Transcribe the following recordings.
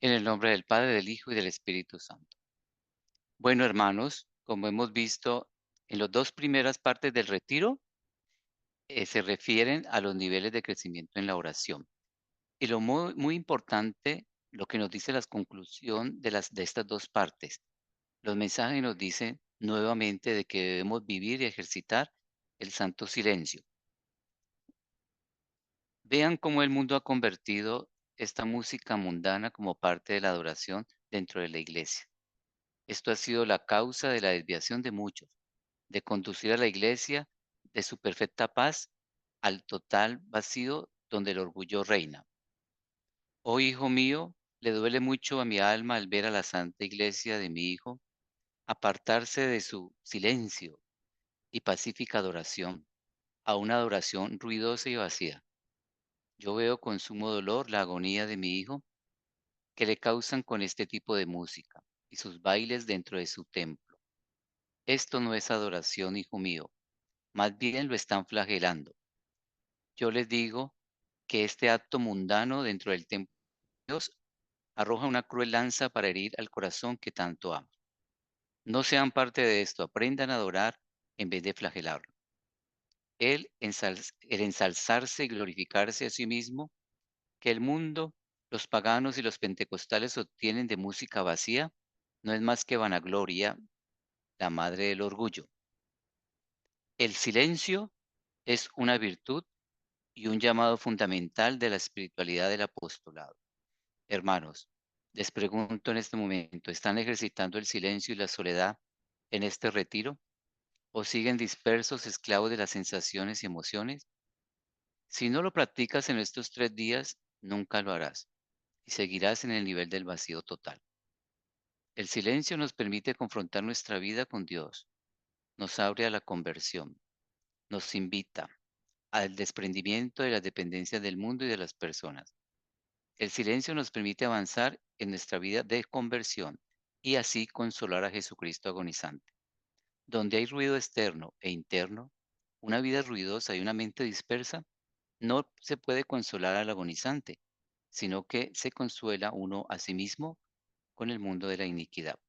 En el nombre del Padre, del Hijo y del Espíritu Santo. Bueno, hermanos, como hemos visto en las dos primeras partes del retiro, se refieren a los niveles de crecimiento en la oración. Y lo muy importante, lo que nos dice la conclusión de estas dos partes. Los mensajes nos dicen nuevamente de que debemos vivir y ejercitar el santo silencio. Vean cómo el mundo ha convertido esta música mundana como parte de la adoración dentro de la iglesia. Esto ha sido la causa de la desviación de muchos, de conducir a la iglesia de su perfecta paz al total vacío donde el orgullo reina. Oh hijo mío, le duele mucho a mi alma al ver a la santa iglesia de mi hijo apartarse de su silencio y pacífica adoración a una adoración ruidosa y vacía. Yo veo con sumo dolor la agonía de mi hijo que le causan con este tipo de música y sus bailes dentro de su templo. Esto no es adoración, hijo mío, más bien lo están flagelando. Yo les digo que este acto mundano dentro del templo de Dios arroja una cruel lanza para herir al corazón que tanto ama. No sean parte de esto, aprendan a adorar en vez de flagelarlo. El ensalzarse y glorificarse a sí mismo, que el mundo, los paganos y los pentecostales obtienen de música vacía, no es más que vanagloria, la madre del orgullo. El silencio es una virtud y un llamado fundamental de la espiritualidad del apostolado. Hermanos, les pregunto en este momento, ¿están ejercitando el silencio y la soledad en este retiro? ¿O siguen dispersos, esclavos de las sensaciones y emociones? Si no lo practicas en estos 3 días, nunca lo harás y seguirás en el nivel del vacío total. El silencio nos permite confrontar nuestra vida con Dios, nos abre a la conversión, nos invita al desprendimiento de las dependencias del mundo y de las personas. El silencio nos permite avanzar en nuestra vida de conversión y así consolar a Jesucristo agonizante. Donde hay ruido externo e interno, una vida ruidosa y una mente dispersa, no se puede consolar al agonizante, sino que se consuela uno a sí mismo con el mundo de la iniquidad.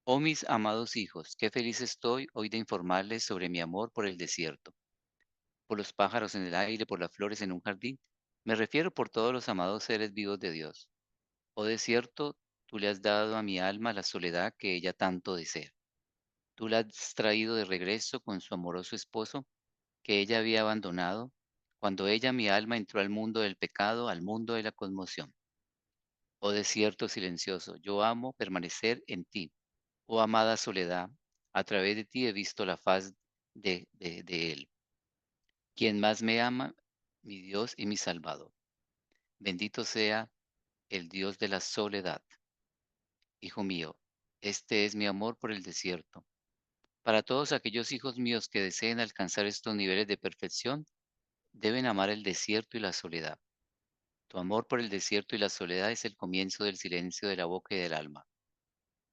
Oh mis amados hijos, qué feliz estoy hoy de informarles sobre mi amor por el desierto, por los pájaros en el aire, por las flores en un jardín. Me refiero por todos los amados seres vivos de Dios. Oh desierto, tú le has dado a mi alma la soledad que ella tanto desea. Tú la has traído de regreso con su amoroso esposo que ella había abandonado cuando ella, mi alma, entró al mundo del pecado, al mundo de la conmoción. Oh desierto silencioso, yo amo permanecer en ti. Oh amada soledad, a través de ti he visto la faz de Él, quien más me ama, mi Dios y mi Salvador. Bendito sea el Dios de la soledad. Hijo mío, este es mi amor por el desierto. Para todos aquellos hijos míos que deseen alcanzar estos niveles de perfección, deben amar el desierto y la soledad. Tu amor por el desierto y la soledad es el comienzo del silencio de la boca y del alma.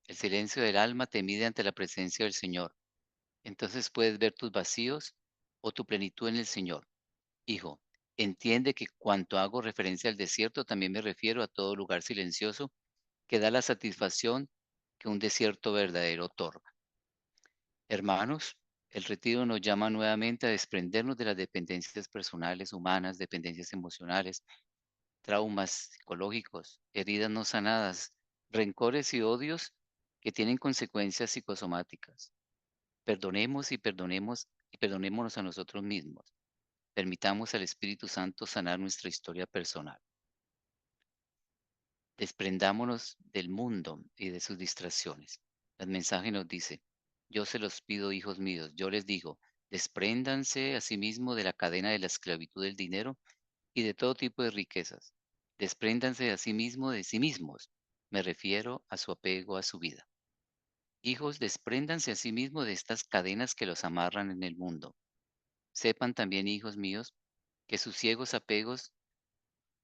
El silencio del alma te mide ante la presencia del Señor. Entonces puedes ver tus vacíos o tu plenitud en el Señor. Hijo, entiende que cuanto hago referencia al desierto, también me refiero a todo lugar silencioso que da la satisfacción que un desierto verdadero otorga. Hermanos, el retiro nos llama nuevamente a desprendernos de las dependencias personales, humanas, dependencias emocionales, traumas psicológicos, heridas no sanadas, rencores y odios que tienen consecuencias psicosomáticas. Perdonemos y perdonemos y perdonémonos a nosotros mismos. Permitamos al Espíritu Santo sanar nuestra historia personal. Desprendámonos del mundo y de sus distracciones. El mensaje nos dice, yo se los pido, hijos míos, yo les digo, despréndanse a sí mismo de la cadena de la esclavitud del dinero y de todo tipo de riquezas. Despréndanse a sí mismo de sí mismos. Me refiero a su apego a su vida. Hijos, despréndanse a sí mismo de estas cadenas que los amarran en el mundo. Sepan también, hijos míos, que sus ciegos apegos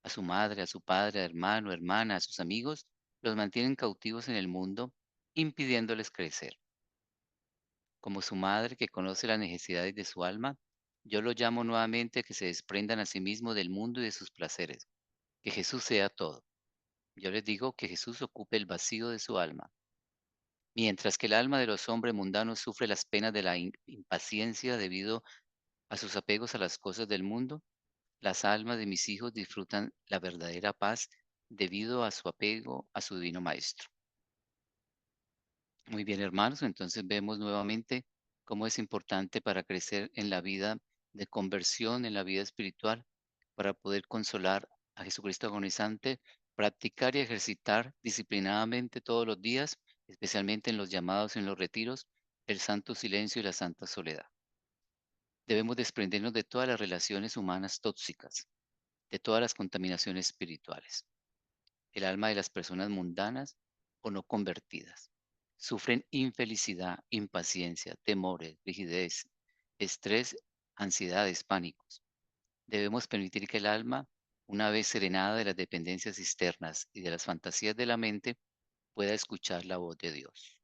a su madre, a su padre, a hermano, hermana, a sus amigos, los mantienen cautivos en el mundo, impidiéndoles crecer. Como su madre que conoce las necesidades de su alma, yo los llamo nuevamente a que se desprendan a sí mismos del mundo y de sus placeres. Que Jesús sea todo. Yo les digo que Jesús ocupe el vacío de su alma. Mientras que el alma de los hombres mundanos sufre las penas de la impaciencia debido a sus apegos a las cosas del mundo, las almas de mis hijos disfrutan la verdadera paz debido a su apego a su divino Maestro. Muy bien, hermanos, entonces vemos nuevamente cómo es importante para crecer en la vida de conversión, en la vida espiritual, para poder consolar a Jesucristo agonizante, practicar y ejercitar disciplinadamente todos los días, especialmente en los llamados, en los retiros, el santo silencio y la santa soledad. Debemos desprendernos de todas las relaciones humanas tóxicas, de todas las contaminaciones espirituales. El alma de las personas mundanas o no convertidas sufren infelicidad, impaciencia, temores, rigidez, estrés, ansiedades, pánicos. Debemos permitir que el alma, una vez serenada de las dependencias externas y de las fantasías de la mente, pueda escuchar la voz de Dios.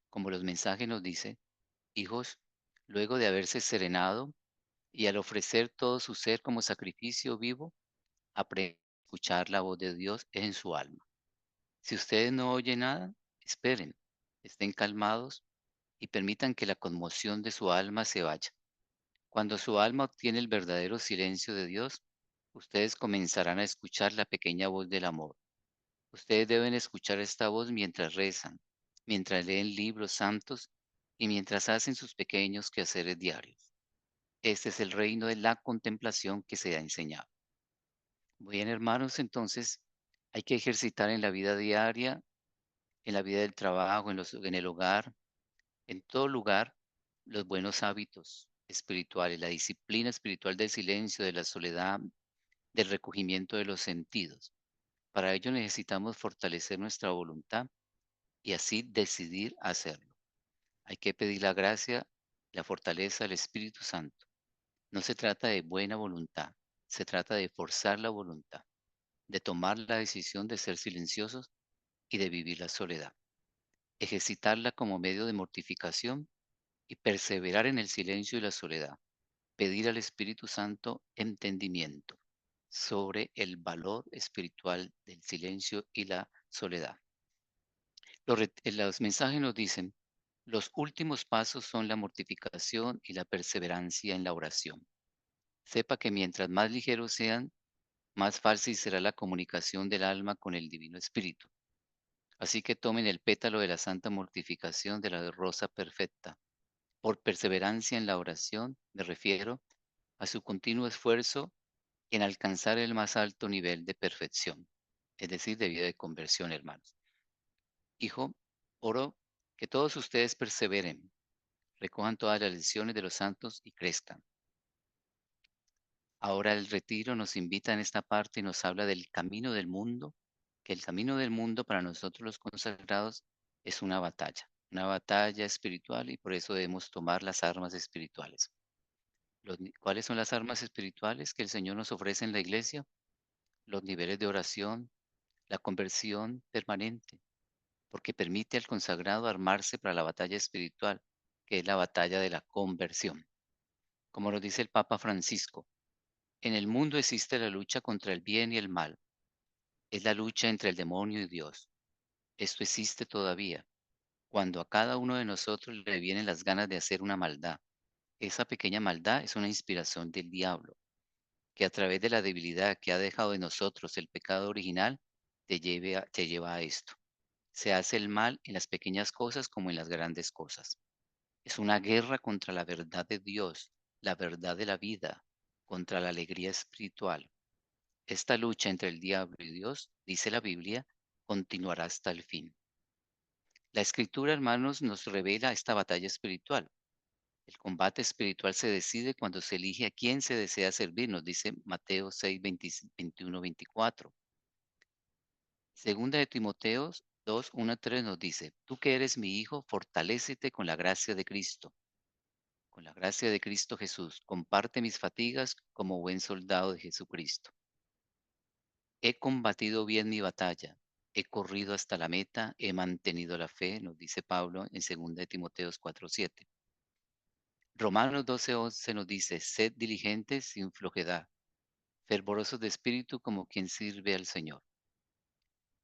Como los mensajes nos dicen, hijos, luego de haberse serenado y al ofrecer todo su ser como sacrificio vivo, aprende a escuchar la voz de Dios en su alma. Si ustedes no oyen nada, esperen, estén calmados y permitan que la conmoción de su alma se vaya. Cuando su alma obtiene el verdadero silencio de Dios, ustedes comenzarán a escuchar la pequeña voz del amor. Ustedes deben escuchar esta voz mientras rezan, mientras leen libros santos y mientras hacen sus pequeños quehaceres diarios. Este es el reino de la contemplación que se ha enseñado. Bien, hermanos, entonces hay que ejercitar en la vida diaria, en la vida del trabajo, en el hogar, en todo lugar, los buenos hábitos espirituales, la disciplina espiritual del silencio, de la soledad, del recogimiento de los sentidos. Para ello necesitamos fortalecer nuestra voluntad y así decidir hacerlo. Hay que pedir la gracia, la fortaleza del Espíritu Santo. No se trata de buena voluntad, se trata de forzar la voluntad, de tomar la decisión de ser silenciosos y de vivir la soledad. Ejercitarla como medio de mortificación y perseverar en el silencio y la soledad. Pedir al Espíritu Santo entendimiento sobre el valor espiritual del silencio y la soledad. Los mensajes nos dicen, los últimos pasos son la mortificación y la perseverancia en la oración. Sepa que mientras más ligeros sean, más fácil será la comunicación del alma con el Divino Espíritu. Así que tomen el pétalo de la santa mortificación de la rosa perfecta. Por perseverancia en la oración me refiero a su continuo esfuerzo en alcanzar el más alto nivel de perfección, es decir, de vida de conversión, hermanos. Hijo, oro que todos ustedes perseveren, recojan todas las lecciones de los santos y crezcan. Ahora el retiro nos invita en esta parte y nos habla del camino del mundo, que el camino del mundo para nosotros los consagrados es una batalla espiritual y por eso debemos tomar las armas espirituales. ¿Cuáles son las armas espirituales que el Señor nos ofrece en la iglesia? Los niveles de oración, la conversión permanente, porque permite al consagrado armarse para la batalla espiritual, que es la batalla de la conversión. Como nos dice el Papa Francisco, en el mundo existe la lucha contra el bien y el mal, es la lucha entre el demonio y Dios. Esto existe todavía, cuando a cada uno de nosotros le vienen las ganas de hacer una maldad. Esa pequeña maldad es una inspiración del diablo, que a través de la debilidad que ha dejado en nosotros el pecado original, te lleva a esto. Se hace el mal en las pequeñas cosas como en las grandes cosas. Es una guerra contra la verdad de Dios, la verdad de la vida, contra la alegría espiritual. Esta lucha entre el diablo y Dios, dice la Biblia, continuará hasta el fin. La escritura, hermanos, nos revela esta batalla espiritual. El combate espiritual se decide cuando se elige a quién se desea servir, nos dice Mateo 6, 21, 24. Segunda de Timoteo 2, 1 a 3 nos dice, tú que eres mi hijo, fortalécete con la gracia de Cristo. Con la gracia de Cristo Jesús, comparte mis fatigas como buen soldado de Jesucristo. He combatido bien mi batalla, he corrido hasta la meta, he mantenido la fe, nos dice Pablo en segunda de Timoteo 4, 7. Romanos 12, 11 nos dice, sed diligentes sin flojedad, fervorosos de espíritu como quien sirve al Señor.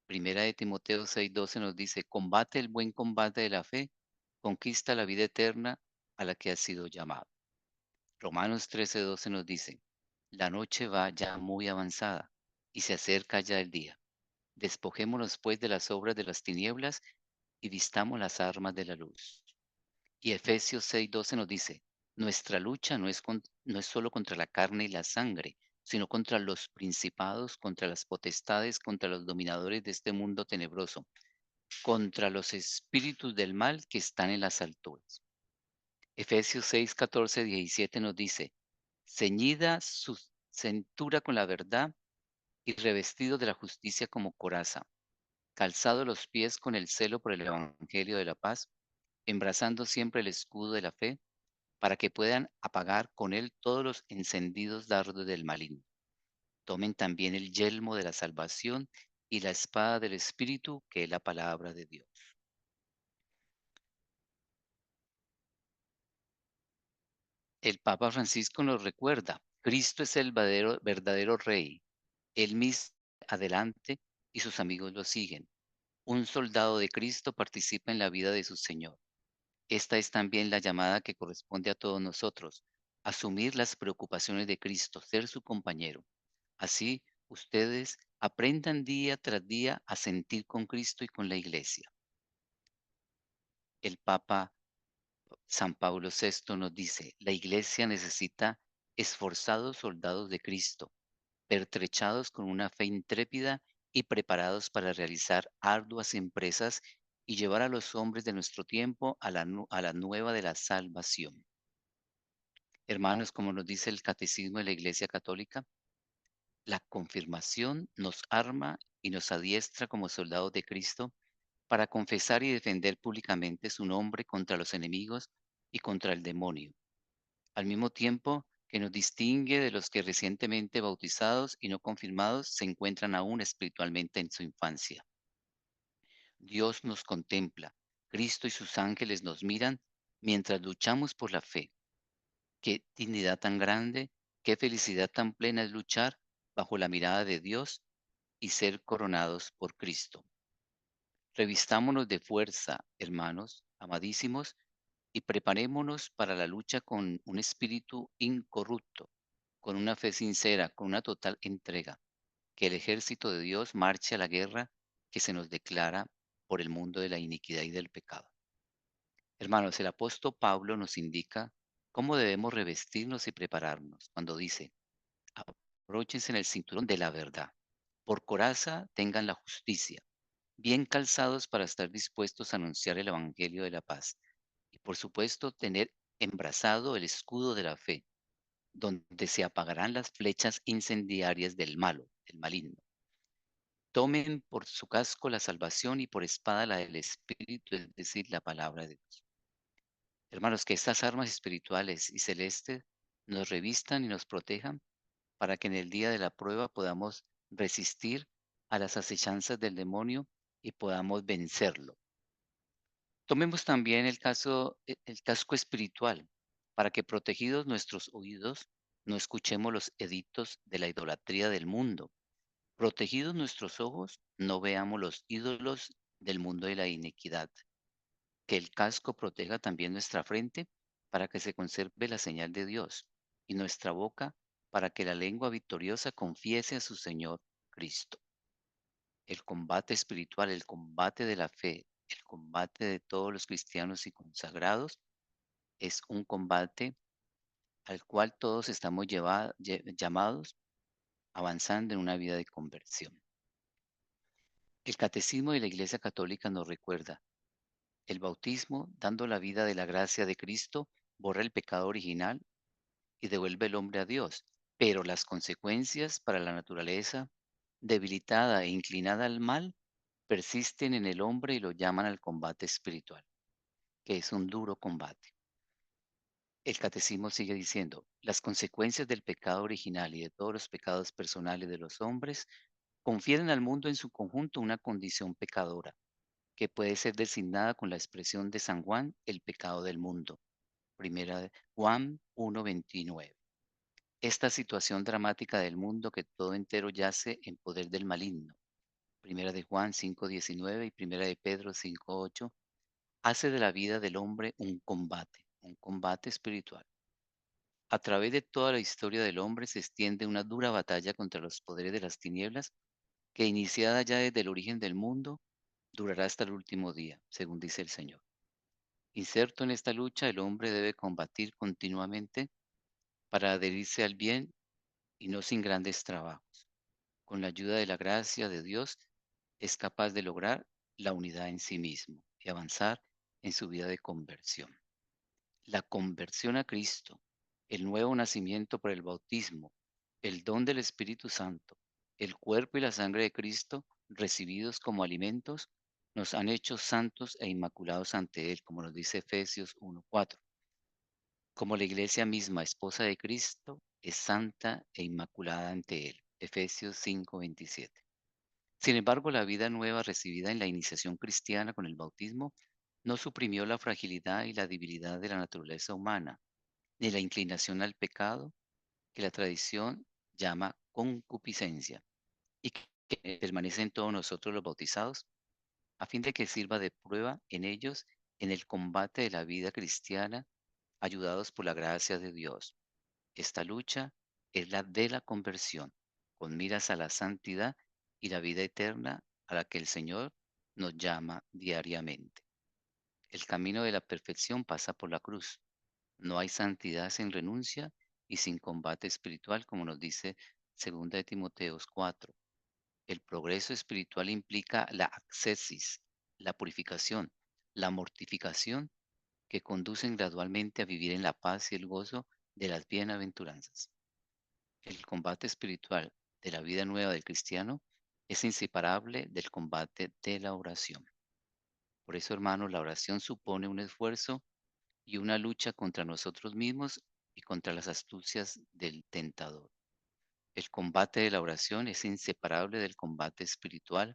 Primera de Timoteo 6:12 nos dice, combate el buen combate de la fe, conquista la vida eterna a la que has sido llamado. Romanos 13:12 nos dice, la noche va ya muy avanzada y se acerca ya el día. Despojémonos pues de las obras de las tinieblas y vistamos las armas de la luz. Y Efesios 6:12 nos dice, nuestra lucha no es solo contra la carne y la sangre, sino contra los principados, contra las potestades, contra los dominadores de este mundo tenebroso, contra los espíritus del mal que están en las alturas. Efesios 6:14-17 nos dice, ceñida su cintura con la verdad y revestido de la justicia como coraza, calzado los pies con el celo por el evangelio de la paz, embrazando siempre el escudo de la fe, para que puedan apagar con él todos los encendidos dardos del maligno. Tomen también el yelmo de la salvación y la espada del Espíritu, que es la palabra de Dios. El Papa Francisco nos recuerda, Cristo es el verdadero Rey. Él mismo adelante y sus amigos lo siguen. Un soldado de Cristo participa en la vida de su Señor. Esta es también la llamada que corresponde a todos nosotros, asumir las preocupaciones de Cristo, ser su compañero. Así, ustedes aprendan día tras día a sentir con Cristo y con la Iglesia. El Papa San Pablo VI nos dice, la Iglesia necesita esforzados soldados de Cristo, pertrechados con una fe intrépida y preparados para realizar arduas empresas y llevar a los hombres de nuestro tiempo a la nueva de la salvación. Hermanos, como nos dice el Catecismo de la Iglesia Católica, la confirmación nos arma y nos adiestra como soldados de Cristo para confesar y defender públicamente su nombre contra los enemigos y contra el demonio, al mismo tiempo que nos distingue de los que recientemente bautizados y no confirmados se encuentran aún espiritualmente en su infancia. Dios nos contempla, Cristo y sus ángeles nos miran mientras luchamos por la fe. Qué dignidad tan grande, qué felicidad tan plena es luchar bajo la mirada de Dios y ser coronados por Cristo. Revistámonos de fuerza, hermanos, amadísimos, y preparémonos para la lucha con un espíritu incorrupto, con una fe sincera, con una total entrega, que el ejército de Dios marche a la guerra que se nos declara por el mundo de la iniquidad y del pecado. Hermanos, el apóstol Pablo nos indica cómo debemos revestirnos y prepararnos cuando dice, abróchense en el cinturón de la verdad, por coraza tengan la justicia, bien calzados para estar dispuestos a anunciar el Evangelio de la paz y por supuesto tener embrazado el escudo de la fe, donde se apagarán las flechas incendiarias del malo, del maligno. Tomen por su casco la salvación y por espada la del Espíritu, es decir, la palabra de Dios. Hermanos, que estas armas espirituales y celestes nos revistan y nos protejan para que en el día de la prueba podamos resistir a las acechanzas del demonio y podamos vencerlo. Tomemos también el casco espiritual, para que protegidos nuestros oídos, no escuchemos los edictos de la idolatría del mundo. Protegidos nuestros ojos, no veamos los ídolos del mundo de la iniquidad. Que el casco proteja también nuestra frente, para que se conserve la señal de Dios, y nuestra boca, para que la lengua victoriosa confiese a su Señor Cristo. El combate espiritual, el combate de la fe, el combate de todos los cristianos y consagrados es un combate al cual todos estamos llamados avanzando en una vida de conversión. El catecismo de la Iglesia Católica nos recuerda, el bautismo, dando la vida de la gracia de Cristo, borra el pecado original y devuelve el hombre a Dios, pero las consecuencias para la naturaleza, debilitada e inclinada al mal, persisten en el hombre y lo llaman al combate espiritual, que es un duro combate. El catecismo sigue diciendo, las consecuencias del pecado original y de todos los pecados personales de los hombres confieren al mundo en su conjunto una condición pecadora, que puede ser designada con la expresión de San Juan, el pecado del mundo. Primera de Juan 1:29. Esta situación dramática del mundo que todo entero yace en poder del maligno. Primera de Juan 5:19 y Primera de Pedro 5:8, hace de la vida del hombre un combate espiritual. A través de toda la historia del hombre se extiende una dura batalla contra los poderes de las tinieblas que, iniciada ya desde el origen del mundo, durará hasta el último día, según dice el Señor. Inserto en esta lucha, el hombre debe combatir continuamente para adherirse al bien y no sin grandes trabajos. Con la ayuda de la gracia de Dios, es capaz de lograr la unidad en sí mismo y avanzar en su vida de conversión. La conversión a Cristo, el nuevo nacimiento por el bautismo, el don del Espíritu Santo, el cuerpo y la sangre de Cristo recibidos como alimentos, nos han hecho santos e inmaculados ante Él, como nos dice Efesios 1:4. Como la iglesia misma, esposa de Cristo, es santa e inmaculada ante Él. Efesios 5:27. Sin embargo, la vida nueva recibida en la iniciación cristiana con el bautismo no suprimió la fragilidad y la debilidad de la naturaleza humana, ni la inclinación al pecado que la tradición llama concupiscencia y que permanece en todos nosotros los bautizados, a fin de que sirva de prueba en ellos en el combate de la vida cristiana, ayudados por la gracia de Dios. Esta lucha es la de la conversión, con miras a la santidad y la vida eterna a la que el Señor nos llama diariamente. El camino de la perfección pasa por la cruz. No hay santidad sin renuncia y sin combate espiritual, como nos dice 2 de Timoteos 4. El progreso espiritual implica la ascesis, la purificación, la mortificación que conducen gradualmente a vivir en la paz y el gozo de las bienaventuranzas. El combate espiritual de la vida nueva del cristiano es inseparable del combate de la oración. Por eso, hermanos, la oración supone un esfuerzo y una lucha contra nosotros mismos y contra las astucias del tentador. El combate de la oración es inseparable del combate espiritual,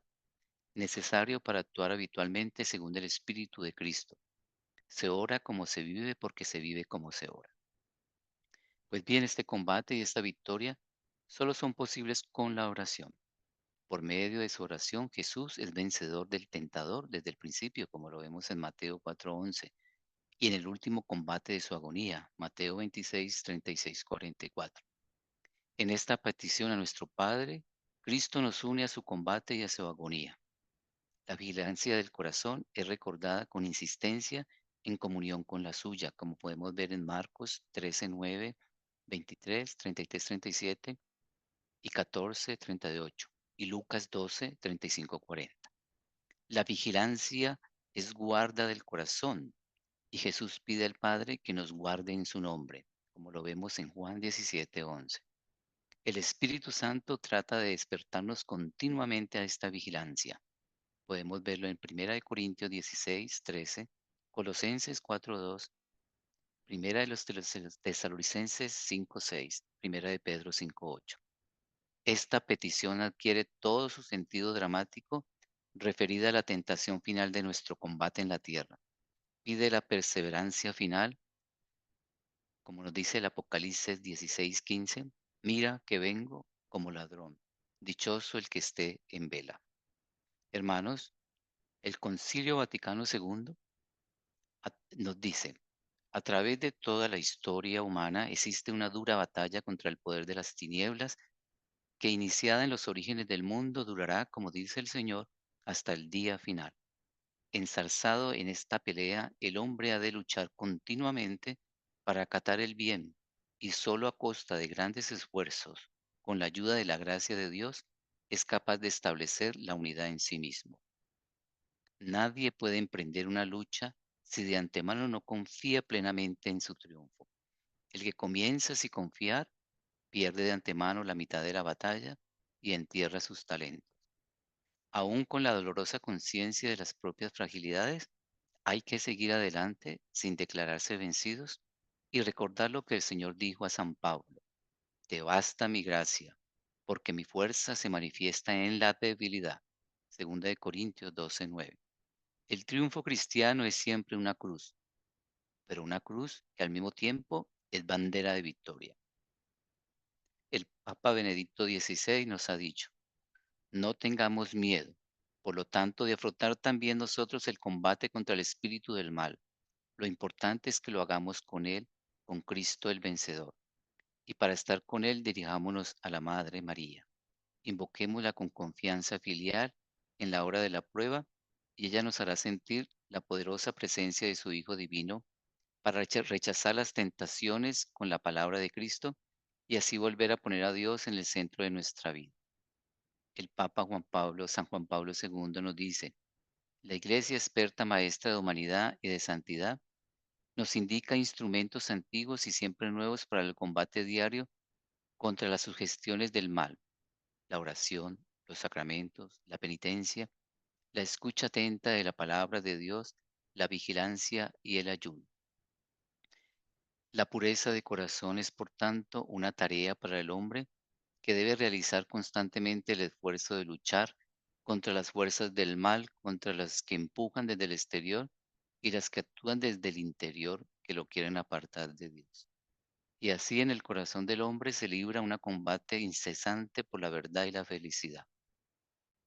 necesario para actuar habitualmente según el Espíritu de Cristo. Se ora como se vive porque se vive como se ora. Pues bien, este combate y esta victoria solo son posibles con la oración. Por medio de su oración, Jesús es vencedor del tentador desde el principio, como lo vemos en Mateo 4:11, y en el último combate de su agonía, Mateo 26:36-44. En esta petición a nuestro Padre, Cristo nos une a su combate y a su agonía. La vigilancia del corazón es recordada con insistencia en comunión con la suya, como podemos ver en Marcos 13:9, 23, 33, 37 y 14, 38, y Lucas 12, 35, 40. La vigilancia es guarda del corazón, y Jesús pide al Padre que nos guarde en su nombre, como lo vemos en Juan 17:11. El Espíritu Santo trata de despertarnos continuamente a esta vigilancia. Podemos verlo en 1 Corintios 16:13, Colosenses 4:2, Primera de los Tesalonicenses 5:6, Primera de Pedro 5:8. Esta petición adquiere todo su sentido dramático referida a la tentación final de nuestro combate en la tierra. Pide la perseverancia final, como nos dice el Apocalipsis 16:15, mira que vengo como ladrón, dichoso el que esté en vela. Hermanos, el Concilio Vaticano II nos dice, a través de toda la historia humana existe una dura batalla contra el poder de las tinieblas que, iniciada en los orígenes del mundo, durará, como dice el Señor, hasta el día final. Ensalzado en esta pelea, el hombre ha de luchar continuamente para acatar el bien, y solo a costa de grandes esfuerzos, con la ayuda de la gracia de Dios, es capaz de establecer la unidad en sí mismo. Nadie puede emprender una lucha si de antemano no confía plenamente en su triunfo. El que comienza sin confiar pierde de antemano la mitad de la batalla y entierra sus talentos. Aún con la dolorosa conciencia de las propias fragilidades, hay que seguir adelante sin declararse vencidos y recordar lo que el Señor dijo a San Pablo: te basta mi gracia, porque mi fuerza se manifiesta en la debilidad. Segunda de Corintios 12:9. El triunfo cristiano es siempre una cruz, pero una cruz que al mismo tiempo es bandera de victoria. El Papa Benedicto XVI nos ha dicho: no tengamos miedo, Por lo tanto, de afrontar también nosotros el combate contra el espíritu del mal. Lo importante es que lo hagamos con Él, con Cristo el vencedor. Y para estar con Él, dirijámonos a la Madre María. Invoquémosla con confianza filial en la hora de la prueba, y ella nos hará sentir la poderosa presencia de su Hijo Divino para rechazar las tentaciones con la palabra de Cristo y así volver a poner a Dios en el centro de nuestra vida. El Papa San Juan Pablo II nos dice: la Iglesia, experta maestra de humanidad y de santidad, nos indica instrumentos antiguos y siempre nuevos para el combate diario contra las sugestiones del mal: la oración, los sacramentos, la penitencia, la escucha atenta de la palabra de Dios, la vigilancia y el ayuno. La pureza de corazón es, por tanto, una tarea para el hombre que debe realizar constantemente el esfuerzo de luchar contra las fuerzas del mal, contra las que empujan desde el exterior y las que actúan desde el interior, que lo quieren apartar de Dios. Y así en el corazón del hombre se libra un combate incesante por la verdad y la felicidad.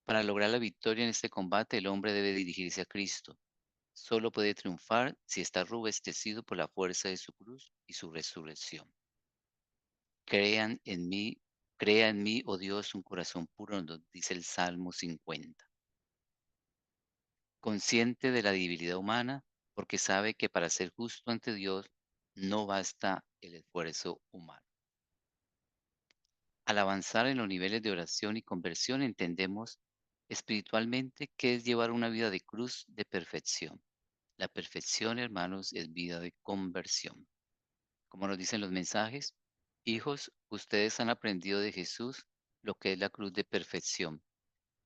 Para lograr la victoria en este combate, el hombre debe dirigirse a Cristo. Solo puede triunfar si está revestecido por la fuerza de su cruz y su resurrección. Crean en mí, crea en mí, oh Dios, un corazón puro, nos dice el Salmo 50. Consciente de la debilidad humana, porque sabe que para ser justo ante Dios no basta el esfuerzo humano. Al avanzar en los niveles de oración y conversión, entendemos espiritualmente qué es llevar una vida de cruz de perfección. La perfección, hermanos, es vida de conversión. Como nos dicen los mensajes: hijos, ustedes han aprendido de Jesús lo que es la cruz de perfección.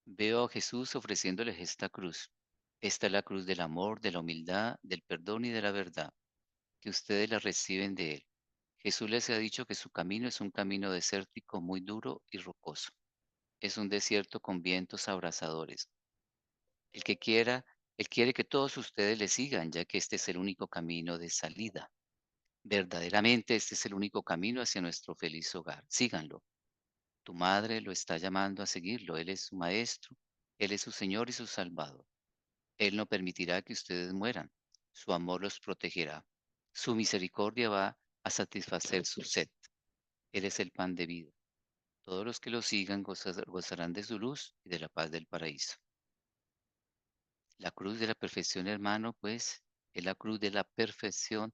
Veo a Jesús ofreciéndoles esta cruz. Esta es la cruz del amor, de la humildad, del perdón y de la verdad, que ustedes la reciben de Él. Jesús les ha dicho que su camino es un camino desértico muy duro y rocoso. Es un desierto con vientos abrasadores. El que quiera, Él quiere que todos ustedes le sigan, ya que este es el único camino de salida. Verdaderamente este es el único camino hacia nuestro feliz hogar. Síganlo. Tu madre lo está llamando a seguirlo. Él es su maestro, Él es su Señor y su Salvador. Él no permitirá que ustedes mueran. Su amor los protegerá. Su misericordia va a satisfacer su sed. Él es el pan de vida. Todos los que lo sigan gozarán de su luz y de la paz del paraíso. La cruz de la perfección, hermano, pues, es la cruz de la perfección.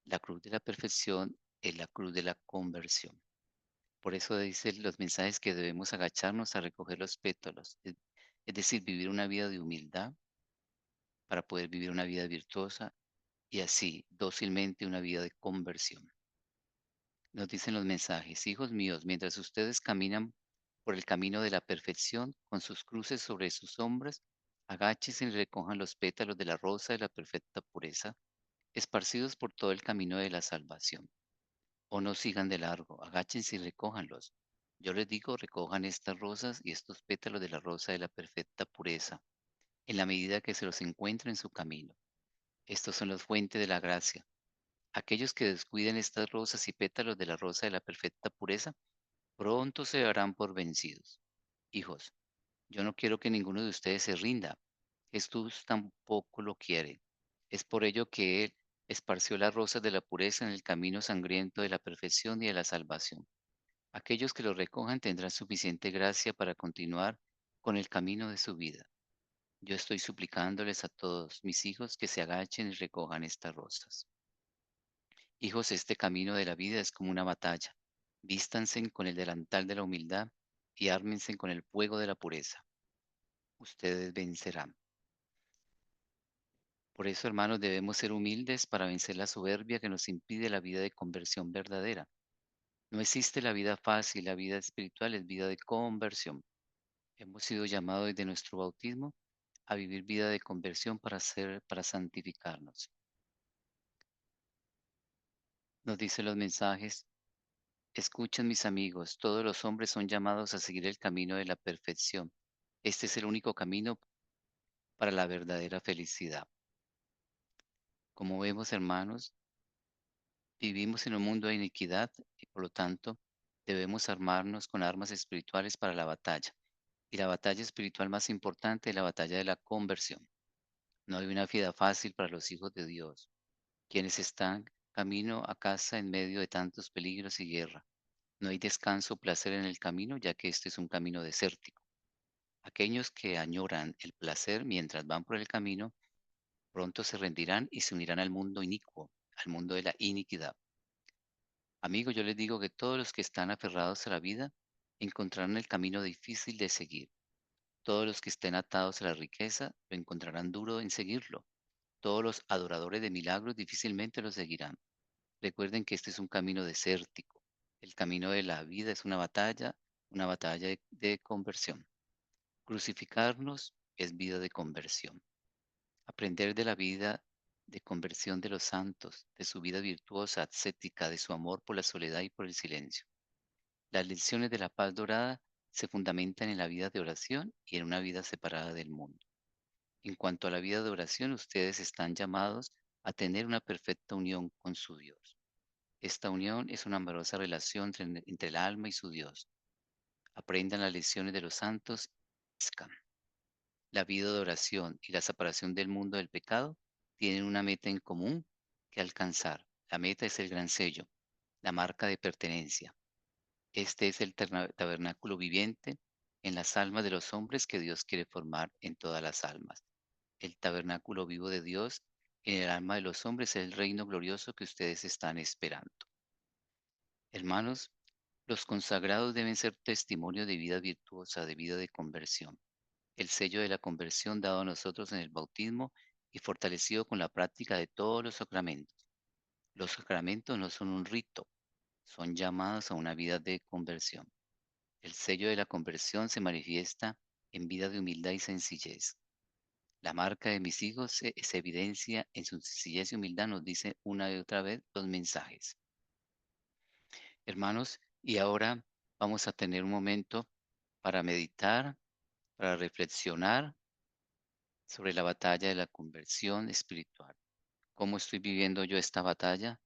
La cruz de la perfección es la cruz de la conversión. Por eso dicen los mensajes que debemos agacharnos a recoger los pétalos, es decir, vivir una vida de humildad para poder vivir una vida virtuosa y así dócilmente una vida de conversión. Nos dicen los mensajes: hijos míos, mientras ustedes caminan por el camino de la perfección con sus cruces sobre sus hombros, agáchense y recojan los pétalos de la rosa de la perfecta pureza, esparcidos por todo el camino de la salvación. O no sigan de largo, agáchense y recójanlos. Yo les digo, recojan estas rosas y estos pétalos de la rosa de la perfecta pureza, en la medida que se los encuentren en su camino. Estos son los fuentes de la gracia. Aquellos que descuiden estas rosas y pétalos de la rosa de la perfecta pureza, pronto se darán por vencidos. Hijos, yo no quiero que ninguno de ustedes se rinda. Jesús tampoco lo quiere. Es por ello que Él esparció las rosas de la pureza en el camino sangriento de la perfección y de la salvación. Aquellos que lo recojan tendrán suficiente gracia para continuar con el camino de su vida. Yo estoy suplicándoles a todos mis hijos que se agachen y recojan estas rosas. Hijos, este camino de la vida es como una batalla. Vístanse con el delantal de la humildad y ármense con el fuego de la pureza. Ustedes vencerán. Por eso, hermanos, debemos ser humildes para vencer la soberbia que nos impide la vida de conversión verdadera. No existe la vida fácil, la vida espiritual es vida de conversión. Hemos sido llamados desde nuestro bautismo a vivir vida de conversión para santificarnos. Nos dicen los mensajes: escuchen, mis amigos, todos los hombres son llamados a seguir el camino de la perfección. Este es el único camino para la verdadera felicidad. Como vemos, hermanos, vivimos en un mundo de iniquidad y por lo tanto debemos armarnos con armas espirituales para la batalla. Y la batalla espiritual más importante es la batalla de la conversión. No hay una vida fácil para los hijos de Dios, quienes están camino a casa en medio de tantos peligros y guerra. No hay descanso o placer en el camino, ya que este es un camino desértico. Aquellos que añoran el placer mientras van por el camino, pronto se rendirán y se unirán al mundo inicuo, al mundo de la iniquidad. Amigos, yo les digo que todos los que están aferrados a la vida encontrarán el camino difícil de seguir. Todos los que estén atados a la riqueza lo encontrarán duro en seguirlo. Todos los adoradores de milagros difícilmente lo seguirán. Recuerden que este es un camino desértico. El camino de la vida es una batalla de conversión. Crucificarnos es vida de conversión. Aprender de la vida de conversión de los santos, de su vida virtuosa, ascética, de su amor por la soledad y por el silencio. Las lecciones de la paz dorada se fundamentan en la vida de oración y en una vida separada del mundo. En cuanto a la vida de oración, ustedes están llamados a tener una perfecta unión con su Dios. Esta unión es una amorosa relación entre el alma y su Dios. Aprendan las lecciones de los santos. La vida de oración y la separación del mundo del pecado tienen una meta en común que alcanzar. La meta es el gran sello, la marca de pertenencia. Este es el tabernáculo viviente en las almas de los hombres que Dios quiere formar en todas las almas. El tabernáculo vivo de Dios en el alma de los hombres es el reino glorioso que ustedes están esperando. Hermanos, los consagrados deben ser testimonio de vida virtuosa, de vida de conversión. El sello de la conversión dado a nosotros en el bautismo y fortalecido con la práctica de todos los sacramentos. Los sacramentos no son un rito, son llamados a una vida de conversión. El sello de la conversión se manifiesta en vida de humildad y sencillez. La marca de mis hijos se evidencia en su sencillez y humildad, nos dice una y otra vez los mensajes. Hermanos, y ahora vamos a tener un momento para meditar, para reflexionar sobre la batalla de la conversión espiritual. ¿Cómo estoy viviendo yo esta batalla?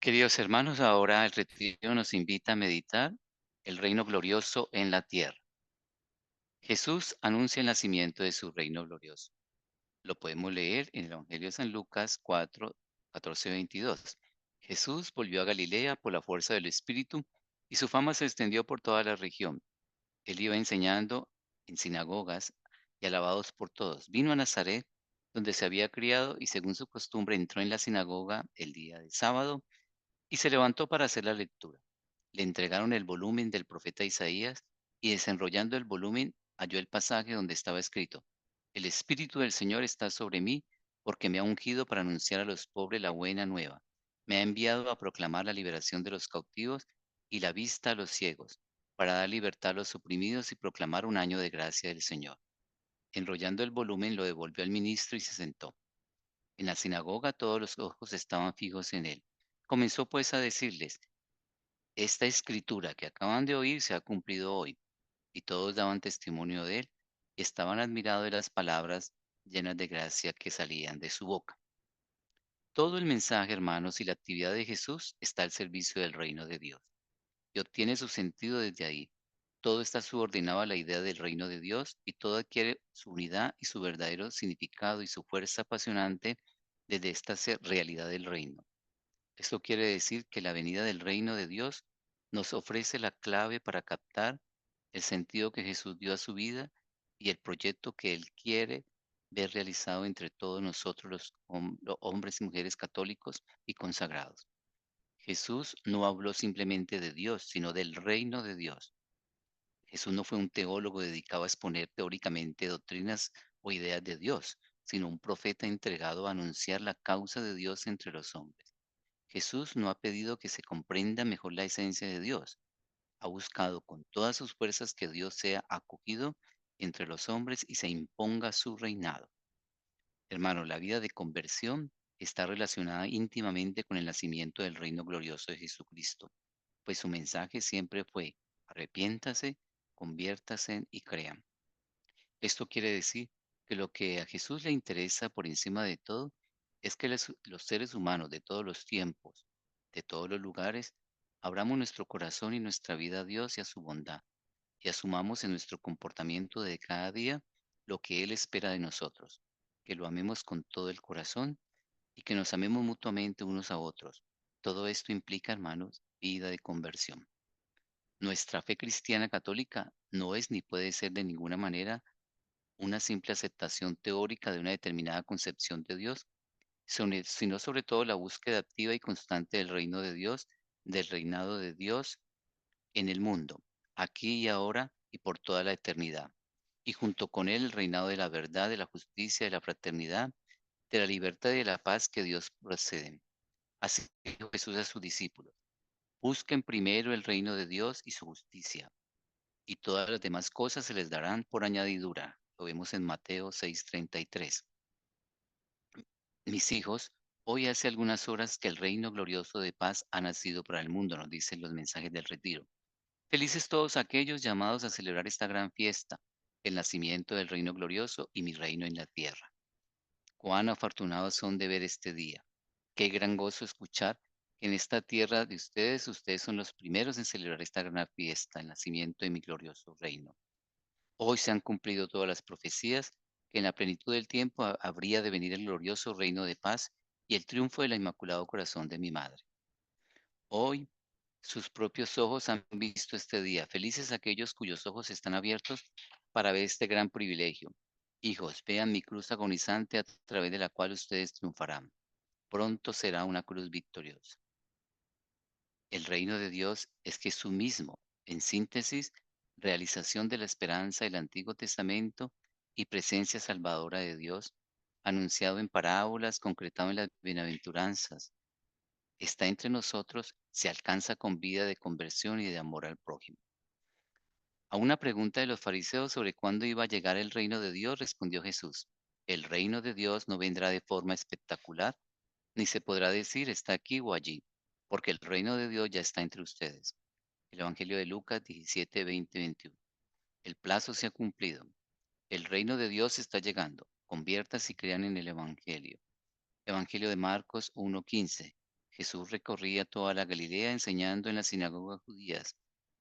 Queridos hermanos, ahora el retiro nos invita a meditar el reino glorioso en la tierra. Jesús anuncia el nacimiento de su reino glorioso. Lo podemos leer en el Evangelio de San Lucas 4, 14, 22. Jesús volvió a Galilea por la fuerza del Espíritu y su fama se extendió por toda la región. Él iba enseñando en sinagogas y alabados por todos. Vino a Nazaret, donde se había criado, y según su costumbre entró en la sinagoga el día de sábado y se levantó para hacer la lectura. Le entregaron el volumen del profeta Isaías y desenrollando el volumen halló el pasaje donde estaba escrito: El Espíritu del Señor está sobre mí porque me ha ungido para anunciar a los pobres la buena nueva. Me ha enviado a proclamar la liberación de los cautivos y la vista a los ciegos, para dar libertad a los oprimidos y proclamar un año de gracia del Señor. Enrollando el volumen lo devolvió al ministro y se sentó. En la sinagoga todos los ojos estaban fijos en él. Comenzó pues a decirles: Esta escritura que acaban de oír se ha cumplido hoy. Y todos daban testimonio de él y estaban admirados de las palabras llenas de gracia que salían de su boca. Todo el mensaje, hermanos, y la actividad de Jesús está al servicio del reino de Dios y obtiene su sentido desde ahí. Todo está subordinado a la idea del reino de Dios y todo adquiere su unidad y su verdadero significado y su fuerza apasionante desde esta realidad del reino. Esto quiere decir que la venida del reino de Dios nos ofrece la clave para captar el sentido que Jesús dio a su vida y el proyecto que Él quiere ver realizado entre todos nosotros los hombres y mujeres católicos y consagrados. Jesús no habló simplemente de Dios, sino del reino de Dios. Jesús no fue un teólogo dedicado a exponer teóricamente doctrinas o ideas de Dios, sino un profeta entregado a anunciar la causa de Dios entre los hombres. Jesús no ha pedido que se comprenda mejor la esencia de Dios. Ha buscado con todas sus fuerzas que Dios sea acogido entre los hombres y se imponga su reinado. Hermano, la vida de conversión está relacionada íntimamente con el nacimiento del reino glorioso de Jesucristo, pues su mensaje siempre fue: arrepiéntase, conviértase y crean. Esto quiere decir que lo que a Jesús le interesa por encima de todo es que los seres humanos de todos los tiempos, de todos los lugares, Abramos nuestro corazón y nuestra vida a Dios y a su bondad, y asumamos en nuestro comportamiento de cada día lo que Él espera de nosotros, que lo amemos con todo el corazón y que nos amemos mutuamente unos a otros. Todo esto implica, hermanos, vida de conversión. Nuestra fe cristiana católica no es ni puede ser de ninguna manera una simple aceptación teórica de una determinada concepción de Dios, sino sobre todo la búsqueda activa y constante del reino de Dios, del reinado de Dios en el mundo, aquí y ahora y por toda la eternidad. Y junto con él el reinado de la verdad, de la justicia, de la fraternidad, de la libertad y de la paz que Dios procede. Así dijo Jesús a sus discípulos. Busquen primero el reino de Dios y su justicia, y todas las demás cosas se les darán por añadidura. Lo vemos en Mateo 6:33. Mis hijos, hoy hace algunas horas que el reino glorioso de paz ha nacido para el mundo, nos dicen los mensajes del retiro. Felices todos aquellos llamados a celebrar esta gran fiesta, el nacimiento del reino glorioso y mi reino en la tierra. Cuán afortunados son de ver este día. Qué gran gozo escuchar que en esta tierra de ustedes son los primeros en celebrar esta gran fiesta, el nacimiento de mi glorioso reino. Hoy se han cumplido todas las profecías que en la plenitud del tiempo habría de venir el glorioso reino de paz y el triunfo del Inmaculado Corazón de mi Madre. Hoy sus propios ojos han visto este día. Felices aquellos cuyos ojos están abiertos para ver este gran privilegio. Hijos, vean mi cruz agonizante a través de la cual ustedes triunfarán. Pronto será una cruz victoriosa. El reino de Dios es Jesús mismo, en síntesis, realización de la esperanza del Antiguo Testamento y presencia salvadora de Dios, anunciado en parábolas, concretado en las bienaventuranzas. Está entre nosotros, se alcanza con vida de conversión y de amor al prójimo. A una pregunta de los fariseos sobre cuándo iba a llegar el reino de Dios, respondió Jesús, el reino de Dios no vendrá de forma espectacular, ni se podrá decir está aquí o allí, porque el reino de Dios ya está entre ustedes. El Evangelio de Lucas 17, 20, 21. El plazo se ha cumplido. El reino de Dios está llegando. Conviertas y crean en el Evangelio. Evangelio de Marcos 1:15. Jesús recorría toda la Galilea enseñando en las sinagogas judías,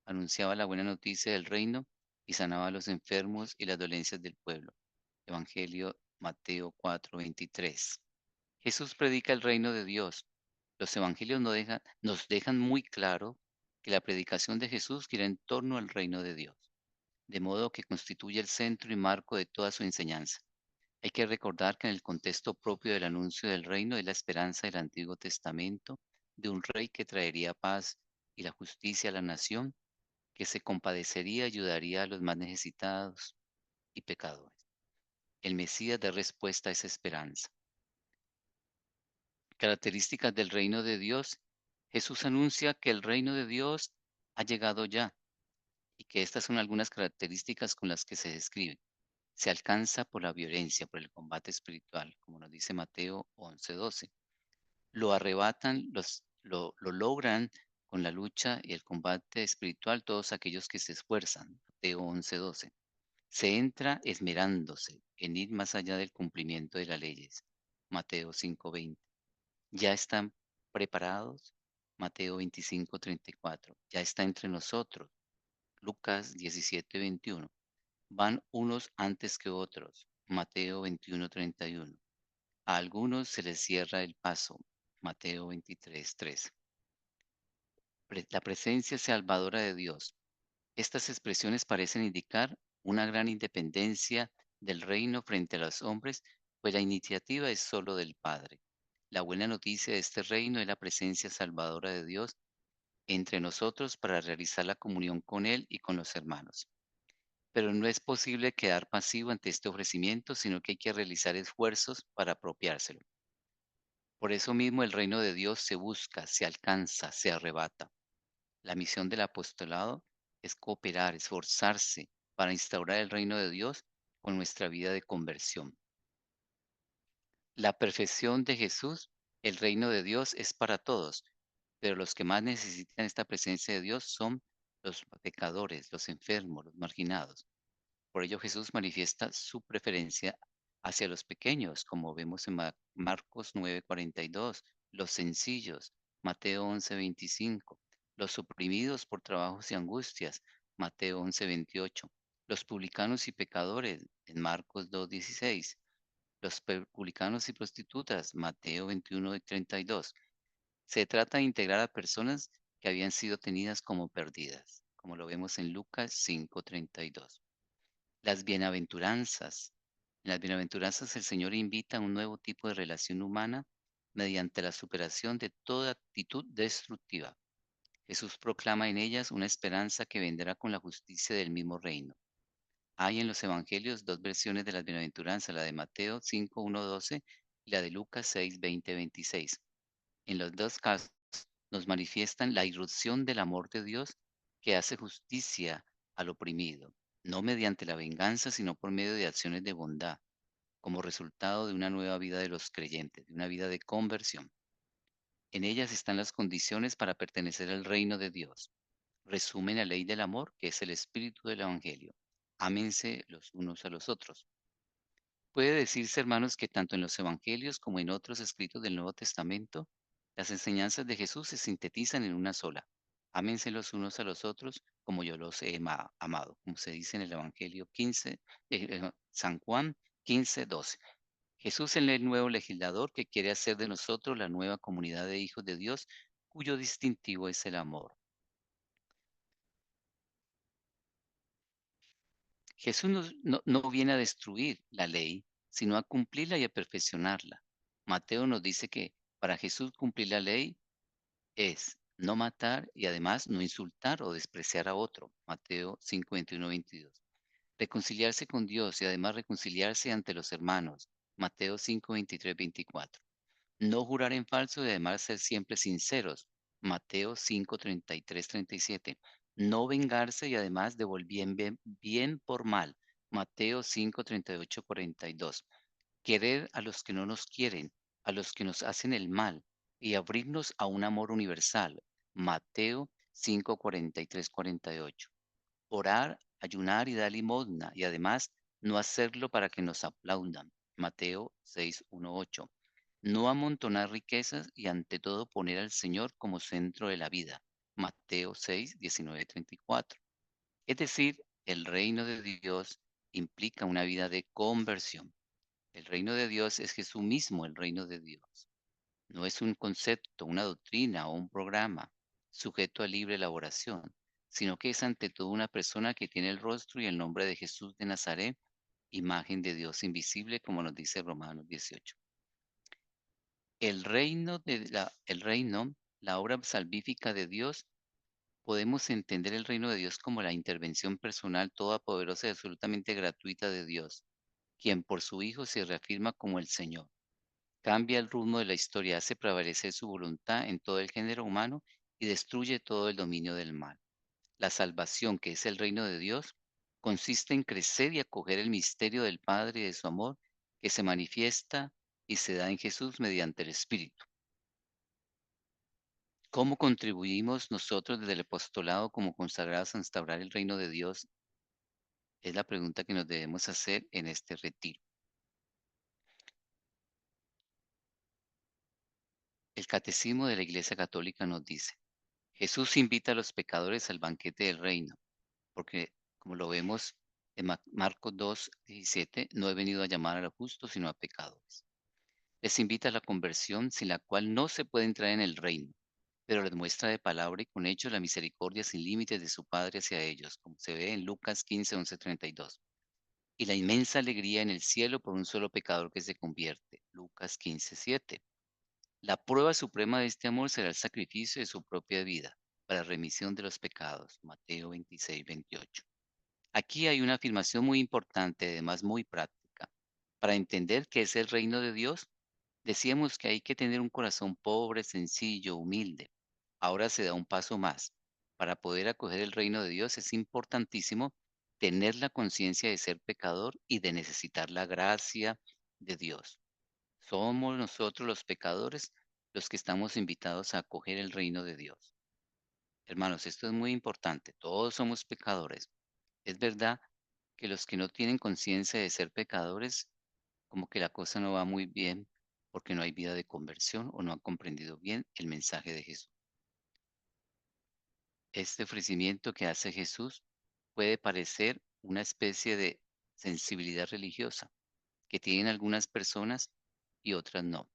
anunciaba la buena noticia del reino y sanaba a los enfermos y las dolencias del pueblo. Evangelio Mateo 4:23. Jesús predica el reino de Dios. Los evangelios nos dejan muy claro que la predicación de Jesús gira en torno al reino de Dios, de modo que constituye el centro y marco de toda su enseñanza. Hay que recordar que en el contexto propio del anuncio del reino es la esperanza del Antiguo Testamento de un rey que traería paz y la justicia a la nación, que se compadecería y ayudaría a los más necesitados y pecadores. El Mesías da respuesta a esa esperanza. Características del reino de Dios. Jesús anuncia que el reino de Dios ha llegado ya y que estas son algunas características con las que se describe. Se alcanza por la violencia, por el combate espiritual, como nos dice Mateo 11:12. Lo arrebatan, lo logran con la lucha y el combate espiritual todos aquellos que se esfuerzan. Mateo 11:12. Se entra esmerándose en ir más allá del cumplimiento de las leyes. Mateo 5:20. Ya están preparados. Mateo 25:34. Ya está entre nosotros. Lucas 17:21. Van unos antes que otros. Mateo 21:31. A algunos se les cierra el paso. Mateo 23:3. La presencia salvadora de Dios. Estas expresiones parecen indicar una gran independencia del reino frente a los hombres, pues la iniciativa es solo del Padre. La buena noticia de este reino es la presencia salvadora de Dios entre nosotros para realizar la comunión con Él y con los hermanos. Pero no es posible quedar pasivo ante este ofrecimiento, sino que hay que realizar esfuerzos para apropiárselo. Por eso mismo el reino de Dios se busca, se alcanza, se arrebata. La misión del apostolado es cooperar, esforzarse para instaurar el reino de Dios con nuestra vida de conversión. La perfección de Jesús, el reino de Dios es para todos, pero los que más necesitan esta presencia de Dios son los pecadores, los enfermos, los marginados. Por ello Jesús manifiesta su preferencia hacia los pequeños, como vemos en Marcos 9:42, los sencillos, Mateo 11:25, los oprimidos por trabajos y angustias, Mateo 11:28, los publicanos y pecadores, en Marcos 2:16, los publicanos y prostitutas, Mateo 21:32. Se trata de integrar a personas que habían sido tenidas como perdidas, como lo vemos en Lucas 5:32. Las bienaventuranzas. En las bienaventuranzas el Señor invita a un nuevo tipo de relación humana mediante la superación de toda actitud destructiva. Jesús proclama en ellas una esperanza que vendrá con la justicia del mismo reino. Hay en los evangelios dos versiones de las bienaventuranzas, la de Mateo 5:1-12 y la de Lucas 6:20-26. En los dos casos nos manifiestan la irrupción del amor de Dios que hace justicia al oprimido, no mediante la venganza, sino por medio de acciones de bondad, como resultado de una nueva vida de los creyentes, de una vida de conversión. En ellas están las condiciones para pertenecer al reino de Dios. Resumen la ley del amor, que es el espíritu del Evangelio. Ámense los unos a los otros. Puede decirse, hermanos, que tanto en los Evangelios como en otros escritos del Nuevo Testamento, las enseñanzas de Jesús se sintetizan en una sola. Ámense los unos a los otros como yo los he amado, como se dice en el Evangelio 15, San Juan 15:12. Jesús es el nuevo legislador que quiere hacer de nosotros la nueva comunidad de hijos de Dios, cuyo distintivo es el amor. Jesús no viene a destruir la ley, sino a cumplirla y a perfeccionarla. Mateo nos dice que para Jesús cumplir la ley es no matar y además no insultar o despreciar a otro. Mateo 5, 21, 22. Reconciliarse con Dios y además reconciliarse ante los hermanos. Mateo 5, 23, 24. No jurar en falso y además ser siempre sinceros. Mateo 5, 33, 37. No vengarse y además devolver bien por mal. Mateo 5, 38, 42. Querer a los que no nos quieren, a los que nos hacen el mal y abrirnos a un amor universal. Mateo 5, 43, 48. Orar, ayunar y dar limosna y además no hacerlo para que nos aplaudan. Mateo 6, 1, 8. No amontonar riquezas y ante todo poner al Señor como centro de la vida. Mateo 6, 19, 34. Es decir, el reino de Dios implica una vida de conversión. El reino de Dios es Jesús mismo, el reino de Dios. No es un concepto, una doctrina o un programa sujeto a libre elaboración, sino que es ante todo una persona que tiene el rostro y el nombre de Jesús de Nazaret, imagen de Dios invisible, como nos dice Romanos 18. El reino, la obra salvífica de Dios, podemos entender el reino de Dios como la intervención personal todopoderosa y absolutamente gratuita de Dios, quien por su Hijo se reafirma como el Señor. Cambia el rumbo de la historia, hace prevalecer su voluntad en todo el género humano y destruye todo el dominio del mal. La salvación, que es el reino de Dios, consiste en crecer y acoger el misterio del Padre y de su amor que se manifiesta y se da en Jesús mediante el Espíritu. ¿Cómo contribuimos nosotros desde el apostolado como consagrados a instaurar el reino de Dios? Es la pregunta que nos debemos hacer en este retiro. El Catecismo de la Iglesia Católica nos dice: Jesús invita a los pecadores al banquete del reino, porque, como lo vemos en Marcos 2:17, no he venido a llamar a los justos, sino a pecadores. Les invita a la conversión, sin la cual no se puede entrar en el reino, pero les muestra de palabra y con hechos la misericordia sin límites de su Padre hacia ellos, como se ve en Lucas 15:11-32, y la inmensa alegría en el cielo por un solo pecador que se convierte, Lucas 15:7. La prueba suprema de este amor será el sacrificio de su propia vida para remisión de los pecados, Mateo 26:28. Aquí hay una afirmación muy importante, además muy práctica. Para entender qué es el reino de Dios, decíamos que hay que tener un corazón pobre, sencillo, humilde. Ahora se da un paso más. Para poder acoger el reino de Dios es importantísimo tener la conciencia de ser pecador y de necesitar la gracia de Dios. Somos nosotros los pecadores los que estamos invitados a acoger el reino de Dios. Hermanos, esto es muy importante. Todos somos pecadores. Es verdad que los que no tienen conciencia de ser pecadores, como que la cosa no va muy bien porque no hay vida de conversión o no han comprendido bien el mensaje de Jesús. Este ofrecimiento que hace Jesús puede parecer una especie de sensibilidad religiosa que tienen algunas personas y otras no.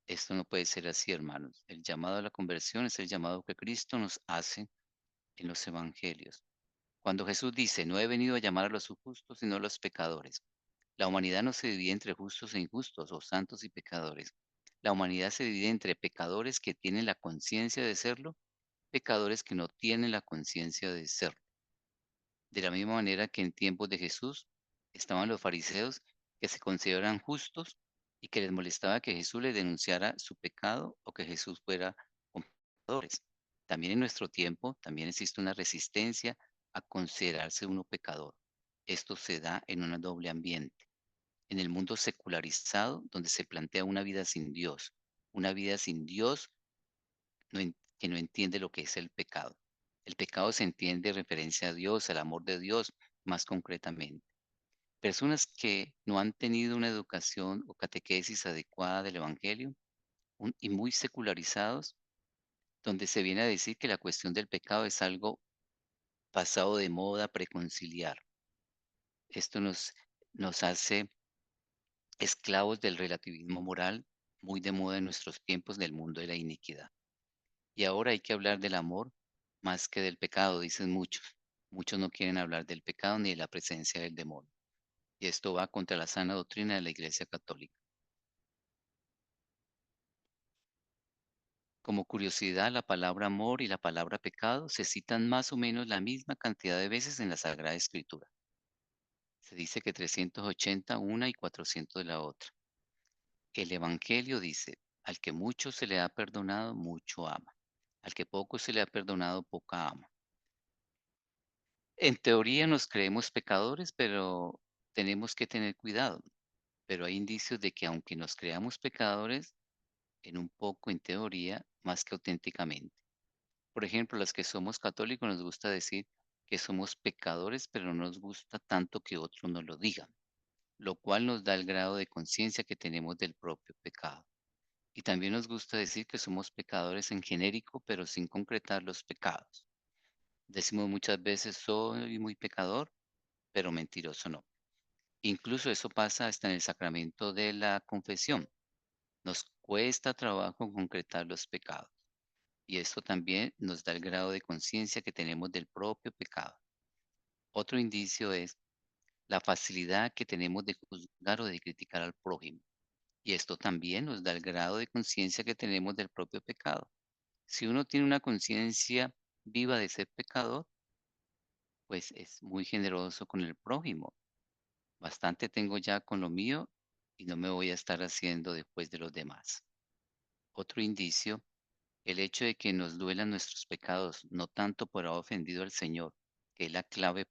Esto no puede ser así, hermanos. El llamado a la conversión es el llamado que Cristo nos hace en los evangelios. Cuando Jesús dice, no he venido a llamar a los justos, sino a los pecadores. La humanidad no se divide entre justos e injustos, o santos y pecadores. La humanidad se divide entre pecadores que tienen la conciencia de serlo, pecadores que no tienen la conciencia de serlo. De la misma manera que en tiempos de Jesús estaban los fariseos que se consideran justos y que les molestaba que Jesús les denunciara su pecado o que Jesús fuera con pecadores. También en nuestro tiempo también existe una resistencia a considerarse uno pecador. Esto se da en un doble ambiente. En el mundo secularizado, donde se plantea una vida sin Dios, una vida sin Dios que no entiende lo que es el pecado. El pecado se entiende en referencia a Dios, al amor de Dios, más concretamente. Personas que no han tenido una educación o catequesis adecuada del Evangelio y muy secularizados, donde se viene a decir que la cuestión del pecado es algo pasado de moda, preconciliar. Esto nos hace esclavos del relativismo moral, muy de moda en nuestros tiempos del mundo de la iniquidad. Y ahora hay que hablar del amor más que del pecado, dicen muchos. Muchos no quieren hablar del pecado ni de la presencia del demonio. Y esto va contra la sana doctrina de la Iglesia Católica. Como curiosidad, la palabra amor y la palabra pecado se citan más o menos la misma cantidad de veces en la Sagrada Escritura. Se dice que 380 una y 400 de la otra. El Evangelio dice, al que mucho se le ha perdonado, mucho ama. Al que poco se le ha perdonado, poca ama. En teoría nos creemos pecadores, pero tenemos que tener cuidado. Pero hay indicios de que aunque nos creamos pecadores, en un poco en teoría, más que auténticamente. Por ejemplo, las que somos católicos nos gusta decir que somos pecadores, pero no nos gusta tanto que otros nos lo digan, lo cual nos da el grado de conciencia que tenemos del propio pecado. Y también nos gusta decir que somos pecadores en genérico, pero sin concretar los pecados. Decimos muchas veces, soy muy pecador, pero mentiroso no. Incluso eso pasa hasta en el sacramento de la confesión. Nos cuesta trabajo concretar los pecados. Y esto también nos da el grado de conciencia que tenemos del propio pecado. Otro indicio es la facilidad que tenemos de juzgar o de criticar al prójimo. Y esto también nos da el grado de conciencia que tenemos del propio pecado. Si uno tiene una conciencia viva de ser pecador, pues es muy generoso con el prójimo. Bastante tengo ya con lo mío y no me voy a estar haciendo después de los demás. Otro indicio, el hecho de que nos duelan nuestros pecados, no tanto por haber ofendido al Señor, que es la clave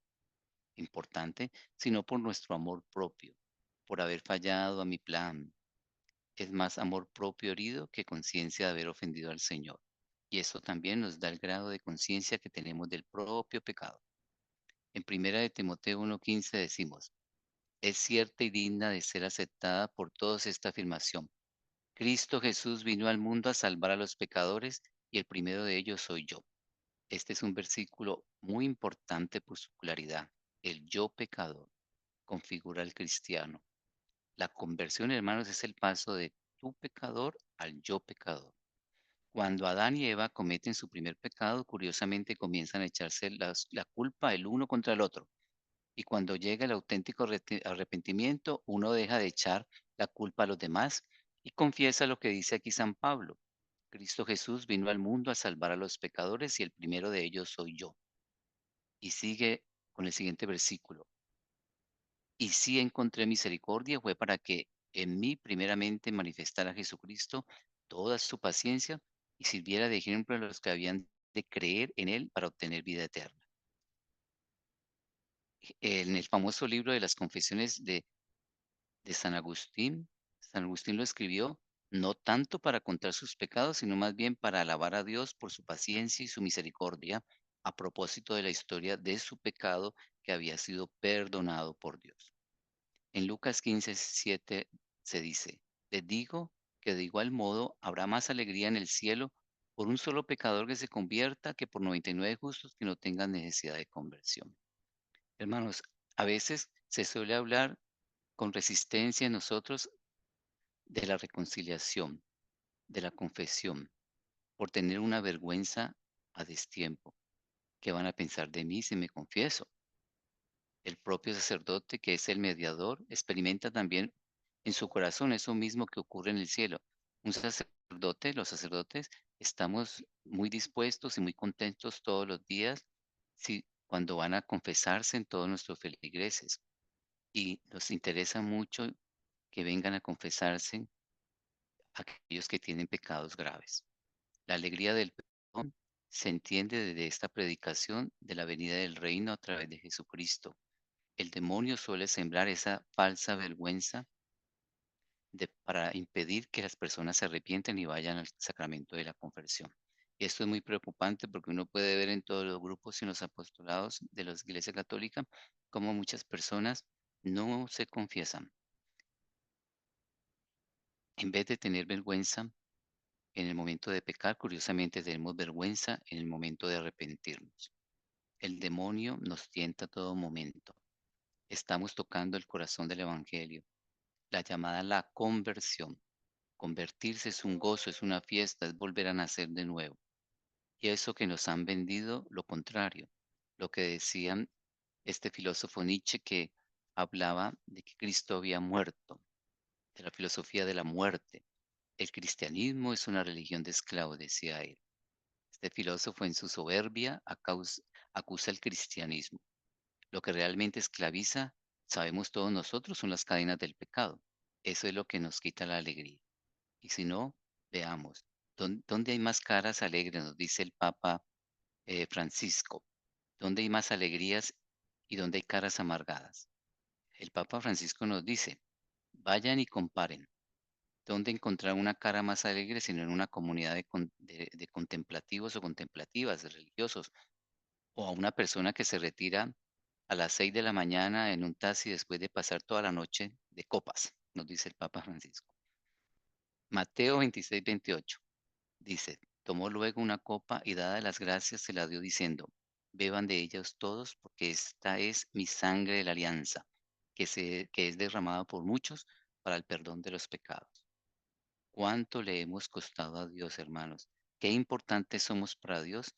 importante, sino por nuestro amor propio, por haber fallado a mi plan. Es más amor propio herido que conciencia de haber ofendido al Señor. Y eso también nos da el grado de conciencia que tenemos del propio pecado. En primera de Timoteo 1:15 decimos, es cierta y digna de ser aceptada por todos esta afirmación. Cristo Jesús vino al mundo a salvar a los pecadores y el primero de ellos soy yo. Este es un versículo muy importante por su claridad. El yo pecador configura al cristiano. La conversión, hermanos, es el paso de tu pecador al yo pecador. Cuando Adán y Eva cometen su primer pecado, curiosamente comienzan a echarse la culpa el uno contra el otro. Y cuando llega el auténtico arrepentimiento, uno deja de echar la culpa a los demás y confiesa lo que dice aquí San Pablo. Cristo Jesús vino al mundo a salvar a los pecadores y el primero de ellos soy yo. Y sigue con el siguiente versículo. Y si encontré misericordia fue para que en mí primeramente manifestara Jesucristo toda su paciencia y sirviera de ejemplo a los que habían de creer en él para obtener vida eterna. En el famoso libro de las confesiones de San Agustín lo escribió no tanto para contar sus pecados, sino más bien para alabar a Dios por su paciencia y su misericordia a propósito de la historia de su pecado que había sido perdonado por Dios. En Lucas 15:7 se dice, les digo que de igual modo habrá más alegría en el cielo por un solo pecador que se convierta que por 99 justos que no tengan necesidad de conversión. Hermanos, a veces se suele hablar con resistencia en nosotros de la reconciliación, de la confesión, por tener una vergüenza a destiempo. ¿Qué van a pensar de mí si me confieso? El propio sacerdote, que es el mediador, experimenta también en su corazón eso mismo que ocurre en el cielo. Un sacerdote, los sacerdotes, estamos muy dispuestos y muy contentos todos los días cuando van a confesarse en todos nuestros feligreses. Y nos interesa mucho que vengan a confesarse aquellos que tienen pecados graves. La alegría del perdón se entiende desde esta predicación de la venida del reino a través de Jesucristo. El demonio suele sembrar esa falsa vergüenza para impedir que las personas se arrepientan y vayan al sacramento de la confesión. Y esto es muy preocupante porque uno puede ver en todos los grupos y en los apostolados de la Iglesia Católica cómo muchas personas no se confiesan. En vez de tener vergüenza en el momento de pecar, curiosamente tenemos vergüenza en el momento de arrepentirnos. El demonio nos tienta a todo momento. Estamos tocando el corazón del Evangelio, la llamada a la conversión. Convertirse es un gozo, es una fiesta, es volver a nacer de nuevo. Y eso que nos han vendido, lo contrario. Lo que decían este filósofo Nietzsche, que hablaba de que Cristo había muerto, de la filosofía de la muerte. El cristianismo es una religión de esclavos, decía él. Este filósofo en su soberbia acusa el cristianismo. Lo que realmente esclaviza, sabemos todos nosotros, son las cadenas del pecado. Eso es lo que nos quita la alegría. Y si no, veamos, ¿dónde hay más caras alegres? Nos dice el Papa Francisco. ¿Dónde hay más alegrías y dónde hay caras amargadas? El Papa Francisco nos dice, vayan y comparen. ¿Dónde encontrar una cara más alegre sino en una comunidad de contemplativos o contemplativas, de religiosos, o a una persona que se retira a las 6 de la mañana en un taxi después de pasar toda la noche de copas, nos dice el Papa Francisco? Mateo 26, 28 dice, tomó luego una copa y dada las gracias se la dio diciendo, beban de ellos todos porque esta es mi sangre de la alianza, que es derramada por muchos para el perdón de los pecados. ¿Cuánto le hemos costado a Dios, hermanos? ¿Qué importantes somos para Dios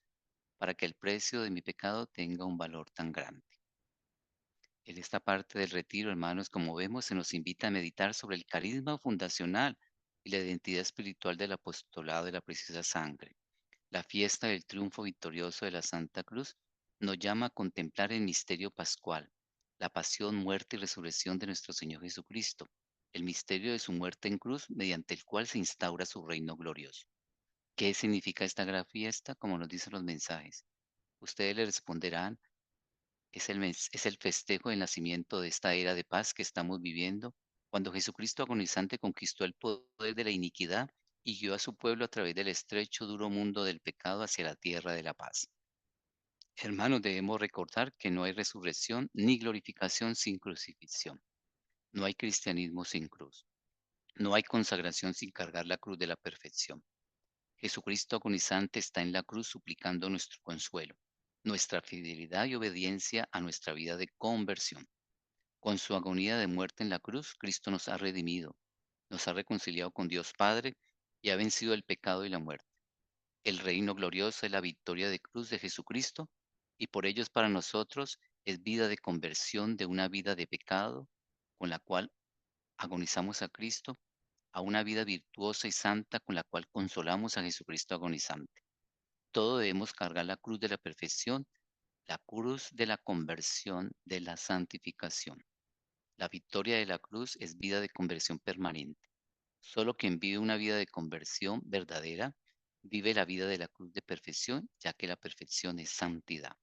para que el precio de mi pecado tenga un valor tan grande? En esta parte del retiro, hermanos, como vemos, se nos invita a meditar sobre el carisma fundacional y la identidad espiritual del apostolado de la preciosa sangre. La fiesta del triunfo victorioso de la Santa Cruz nos llama a contemplar el misterio pascual, la pasión, muerte y resurrección de nuestro Señor Jesucristo, el misterio de su muerte en cruz mediante el cual se instaura su reino glorioso. ¿Qué significa esta gran fiesta? Como nos dicen los mensajes. Ustedes le responderán, es el festejo del nacimiento de esta era de paz que estamos viviendo, cuando Jesucristo agonizante conquistó el poder de la iniquidad y guió a su pueblo a través del estrecho, duro mundo del pecado hacia la tierra de la paz. Hermanos, debemos recordar que no hay resurrección ni glorificación sin crucifixión. No hay cristianismo sin cruz. No hay consagración sin cargar la cruz de la perfección. Jesucristo agonizante está en la cruz suplicando nuestro consuelo, nuestra fidelidad y obediencia a nuestra vida de conversión. Con su agonía de muerte en la cruz, Cristo nos ha redimido, nos ha reconciliado con Dios Padre y ha vencido el pecado y la muerte. El reino glorioso es la victoria de cruz de Jesucristo y por ello es para nosotros es vida de conversión de una vida de pecado con la cual agonizamos a Cristo a una vida virtuosa y santa con la cual consolamos a Jesucristo agonizante. Todo debemos cargar la cruz de la perfección, la cruz de la conversión, de la santificación. La victoria de la cruz es vida de conversión permanente. Solo quien vive una vida de conversión verdadera vive la vida de la cruz de perfección, ya que la perfección es santidad.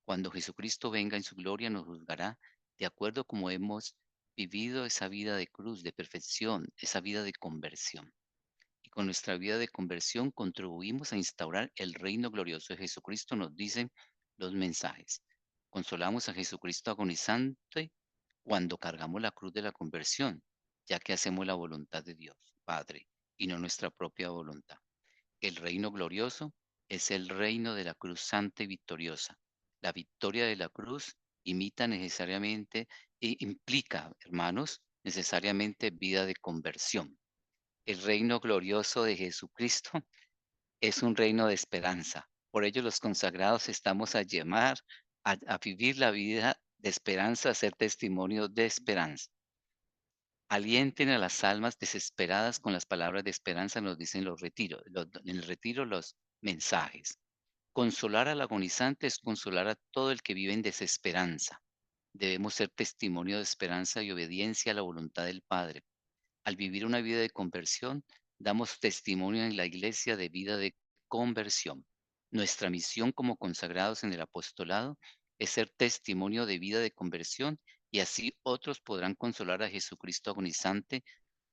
Cuando Jesucristo venga en su gloria nos juzgará de acuerdo como hemos vivido esa vida de cruz, de perfección, esa vida de conversión. Y con nuestra vida de conversión contribuimos a instaurar el reino glorioso de Jesucristo, nos dicen los mensajes. Consolamos a Jesucristo agonizante cuando cargamos la cruz de la conversión, ya que hacemos la voluntad de Dios, Padre, y no nuestra propia voluntad. El reino glorioso es el reino de la cruz santa y victoriosa. La victoria de la cruz imita necesariamente e implica, hermanos, necesariamente vida de conversión. El reino glorioso de Jesucristo es un reino de esperanza. Por ello los consagrados estamos a llamar a vivir la vida de esperanza, a ser testimonio de esperanza. Alienten a las almas desesperadas con las palabras de esperanza, nos dicen los retiros, en el retiro los mensajes. Consolar al agonizante es consolar a todo el que vive en desesperanza. Debemos ser testimonio de esperanza y obediencia a la voluntad del Padre. Al vivir una vida de conversión, damos testimonio en la iglesia de vida de conversión. Nuestra misión como consagrados en el apostolado es ser testimonio de vida de conversión y así otros podrán consolar a Jesucristo agonizante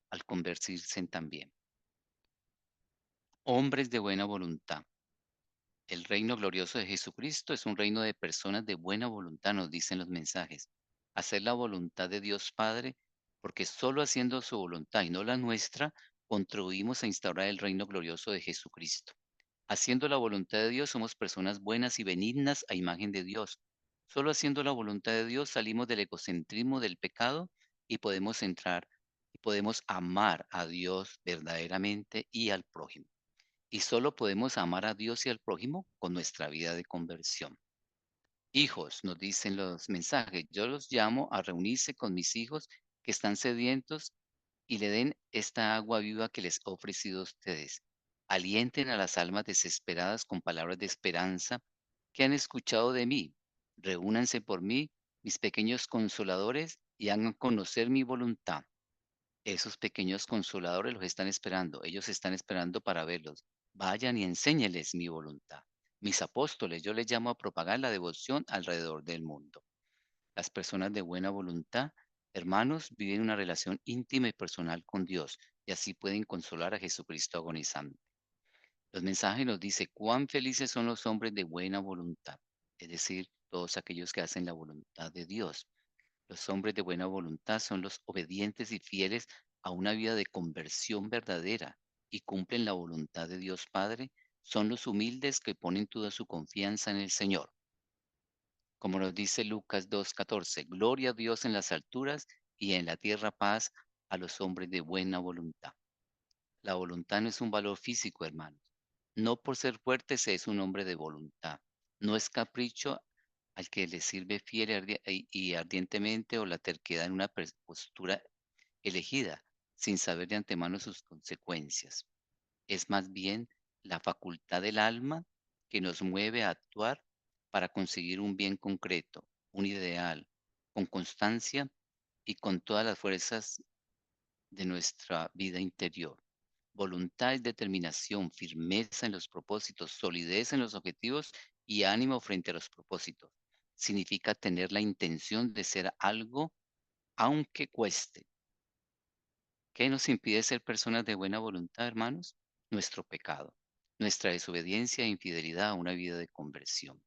al convertirse también. Hombres de buena voluntad. El reino glorioso de Jesucristo es un reino de personas de buena voluntad, nos dicen los mensajes. Hacer la voluntad de Dios Padre, porque solo haciendo su voluntad y no la nuestra, contribuimos a instaurar el reino glorioso de Jesucristo. Haciendo la voluntad de Dios somos personas buenas y benignas a imagen de Dios. Solo haciendo la voluntad de Dios salimos del egocentrismo del pecado y podemos entrar y podemos amar a Dios verdaderamente y al prójimo. Y solo podemos amar a Dios y al prójimo con nuestra vida de conversión. Hijos, nos dicen los mensajes, yo los llamo a reunirse con mis hijos que están sedientos y le den esta agua viva que les he ofrecido a ustedes. Alienten a las almas desesperadas con palabras de esperanza que han escuchado de mí. Reúnanse por mí, mis pequeños consoladores, y hagan conocer mi voluntad. Esos pequeños consoladores los están esperando. Ellos están esperando para verlos. Vayan y enséñeles mi voluntad. Mis apóstoles, yo les llamo a propagar la devoción alrededor del mundo. Las personas de buena voluntad, hermanos, viven una relación íntima y personal con Dios y así pueden consolar a Jesucristo agonizante. Los mensajes nos dice cuán felices son los hombres de buena voluntad, es decir, todos aquellos que hacen la voluntad de Dios. Los hombres de buena voluntad son los obedientes y fieles a una vida de conversión verdadera y cumplen la voluntad de Dios Padre. Son los humildes que ponen toda su confianza en el Señor. Como nos dice Lucas 2:14, gloria a Dios en las alturas y en la tierra paz a los hombres de buena voluntad. La voluntad no es un valor físico, hermanos. No por ser fuerte se es un hombre de voluntad. No es capricho al que le sirve fiel y ardientemente o la terquedad en una postura elegida, sin saber de antemano sus consecuencias. Es más bien la facultad del alma que nos mueve a actuar para conseguir un bien concreto, un ideal, con constancia y con todas las fuerzas de nuestra vida interior. Voluntad es determinación, firmeza en los propósitos, solidez en los objetivos y ánimo frente a los propósitos. Significa tener la intención de ser algo aunque cueste. ¿Qué nos impide ser personas de buena voluntad, hermanos? Nuestro pecado, nuestra desobediencia e infidelidad a una vida de conversión.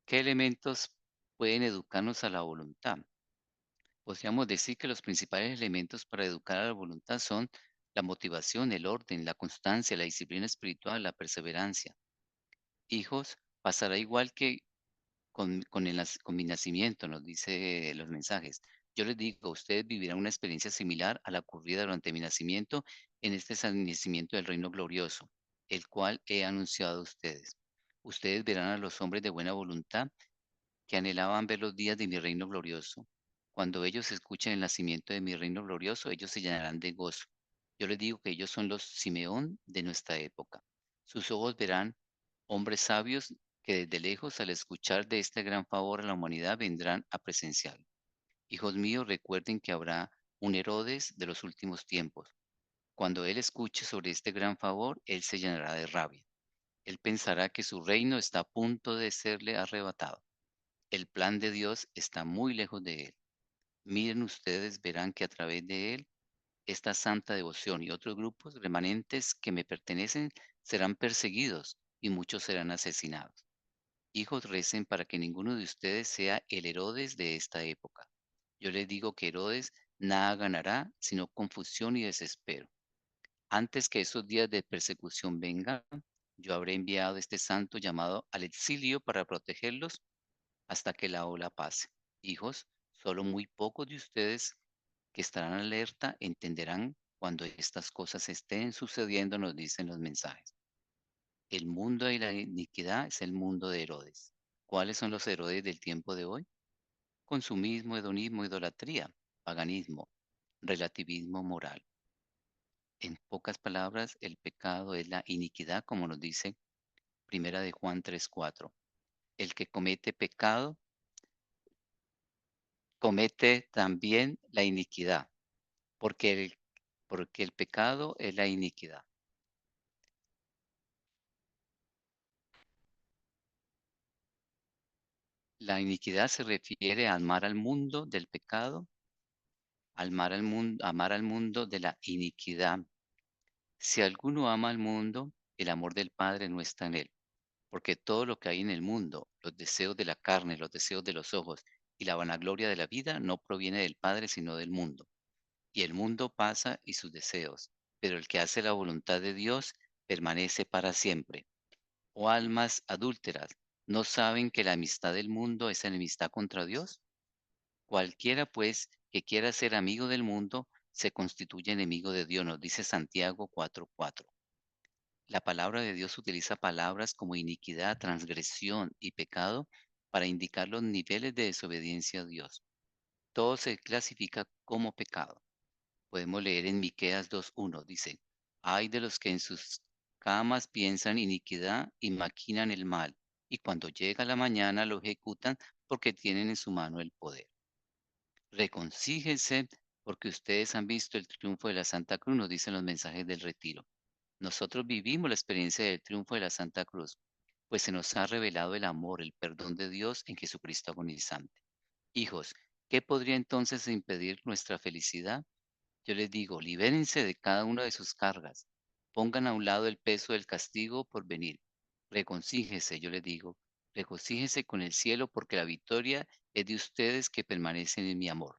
¿Qué elementos pueden educarnos a la voluntad? Podríamos decir que los principales elementos para educar a la voluntad son la motivación, el orden, la constancia, la disciplina espiritual, la perseverancia. Hijos, pasará igual que con mi nacimiento, nos dice los mensajes. Yo les digo, ustedes vivirán una experiencia similar a la ocurrida durante mi nacimiento en este nacimiento del reino glorioso, el cual he anunciado a ustedes. Ustedes verán a los hombres de buena voluntad que anhelaban ver los días de mi reino glorioso. Cuando ellos escuchen el nacimiento de mi reino glorioso, ellos se llenarán de gozo. Yo les digo que ellos son los Simeón de nuestra época. Sus ojos verán hombres sabios que desde lejos, al escuchar de este gran favor a la humanidad, vendrán a presenciarlo. Hijos míos, recuerden que habrá un Herodes de los últimos tiempos. Cuando él escuche sobre este gran favor, él se llenará de rabia. Él pensará que su reino está a punto de serle arrebatado. El plan de Dios está muy lejos de él. Miren ustedes, verán que a través de él, esta santa devoción y otros grupos remanentes que me pertenecen serán perseguidos y muchos serán asesinados. Hijos, recen para que ninguno de ustedes sea el Herodes de esta época. Yo les digo que Herodes nada ganará sino confusión y desespero. Antes que esos días de persecución vengan, yo habré enviado este santo llamado al exilio para protegerlos hasta que la ola pase. Hijos, solo muy pocos de ustedes que estarán alerta entenderán cuando estas cosas estén sucediendo, nos dicen los mensajes. El mundo de la iniquidad es el mundo de Herodes. ¿Cuáles son los Herodes del tiempo de hoy? Consumismo, hedonismo, idolatría, paganismo, relativismo moral. En pocas palabras, el pecado es la iniquidad, como nos dice Primera de Juan 3:4. El que comete pecado comete también la iniquidad, porque el pecado es la iniquidad. La iniquidad se refiere a amar al mundo del pecado, amar al mundo de la iniquidad. Si alguno ama al mundo, el amor del Padre no está en él, porque todo lo que hay en el mundo, los deseos de la carne, los deseos de los ojos y la vanagloria de la vida, no proviene del Padre, sino del mundo. Y el mundo pasa y sus deseos, pero el que hace la voluntad de Dios permanece para siempre. Oh almas adúlteras, ¿no saben que la amistad del mundo es enemistad contra Dios? Cualquiera, pues, que quiera ser amigo del mundo, se constituye enemigo de Dios, nos dice Santiago 4:4. La palabra de Dios utiliza palabras como iniquidad, transgresión y pecado para indicar los niveles de desobediencia a Dios. Todo se clasifica como pecado. Podemos leer en Miqueas 2:1, dice: Ay de los que en sus camas piensan iniquidad y maquinan el mal, y cuando llega la mañana lo ejecutan porque tienen en su mano el poder. Reconcíjense porque ustedes han visto el triunfo de la Santa Cruz, nos dicen los mensajes del retiro. Nosotros vivimos la experiencia del triunfo de la Santa Cruz, pues se nos ha revelado el amor, el perdón de Dios en Jesucristo agonizante. Hijos, ¿qué podría entonces impedir nuestra felicidad? Yo les digo, libérense de cada una de sus cargas, pongan a un lado el peso del castigo por venir. Reconcíjese, yo les digo, regocíjese con el cielo porque la victoria es de ustedes que permanecen en mi amor.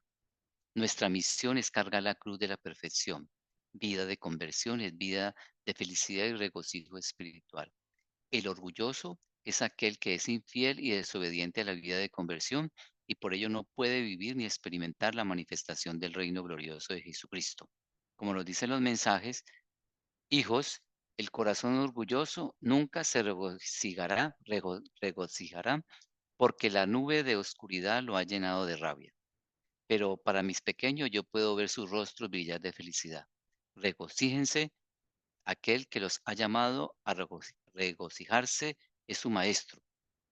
Nuestra misión es cargar la cruz de la perfección. Vida de conversión es vida de felicidad y regocijo espiritual. El orgulloso es aquel que es infiel y desobediente a la vida de conversión y por ello no puede vivir ni experimentar la manifestación del reino glorioso de Jesucristo. Como nos dicen los mensajes, hijos, el corazón orgulloso nunca se regocijará porque la nube de oscuridad lo ha llenado de rabia. Pero para mis pequeños yo puedo ver sus rostros brillar de felicidad. Regocíjense, aquel que los ha llamado a regocijarse es su Maestro.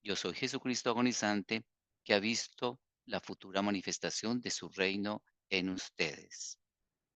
Yo soy Jesucristo agonizante que ha visto la futura manifestación de su reino en ustedes.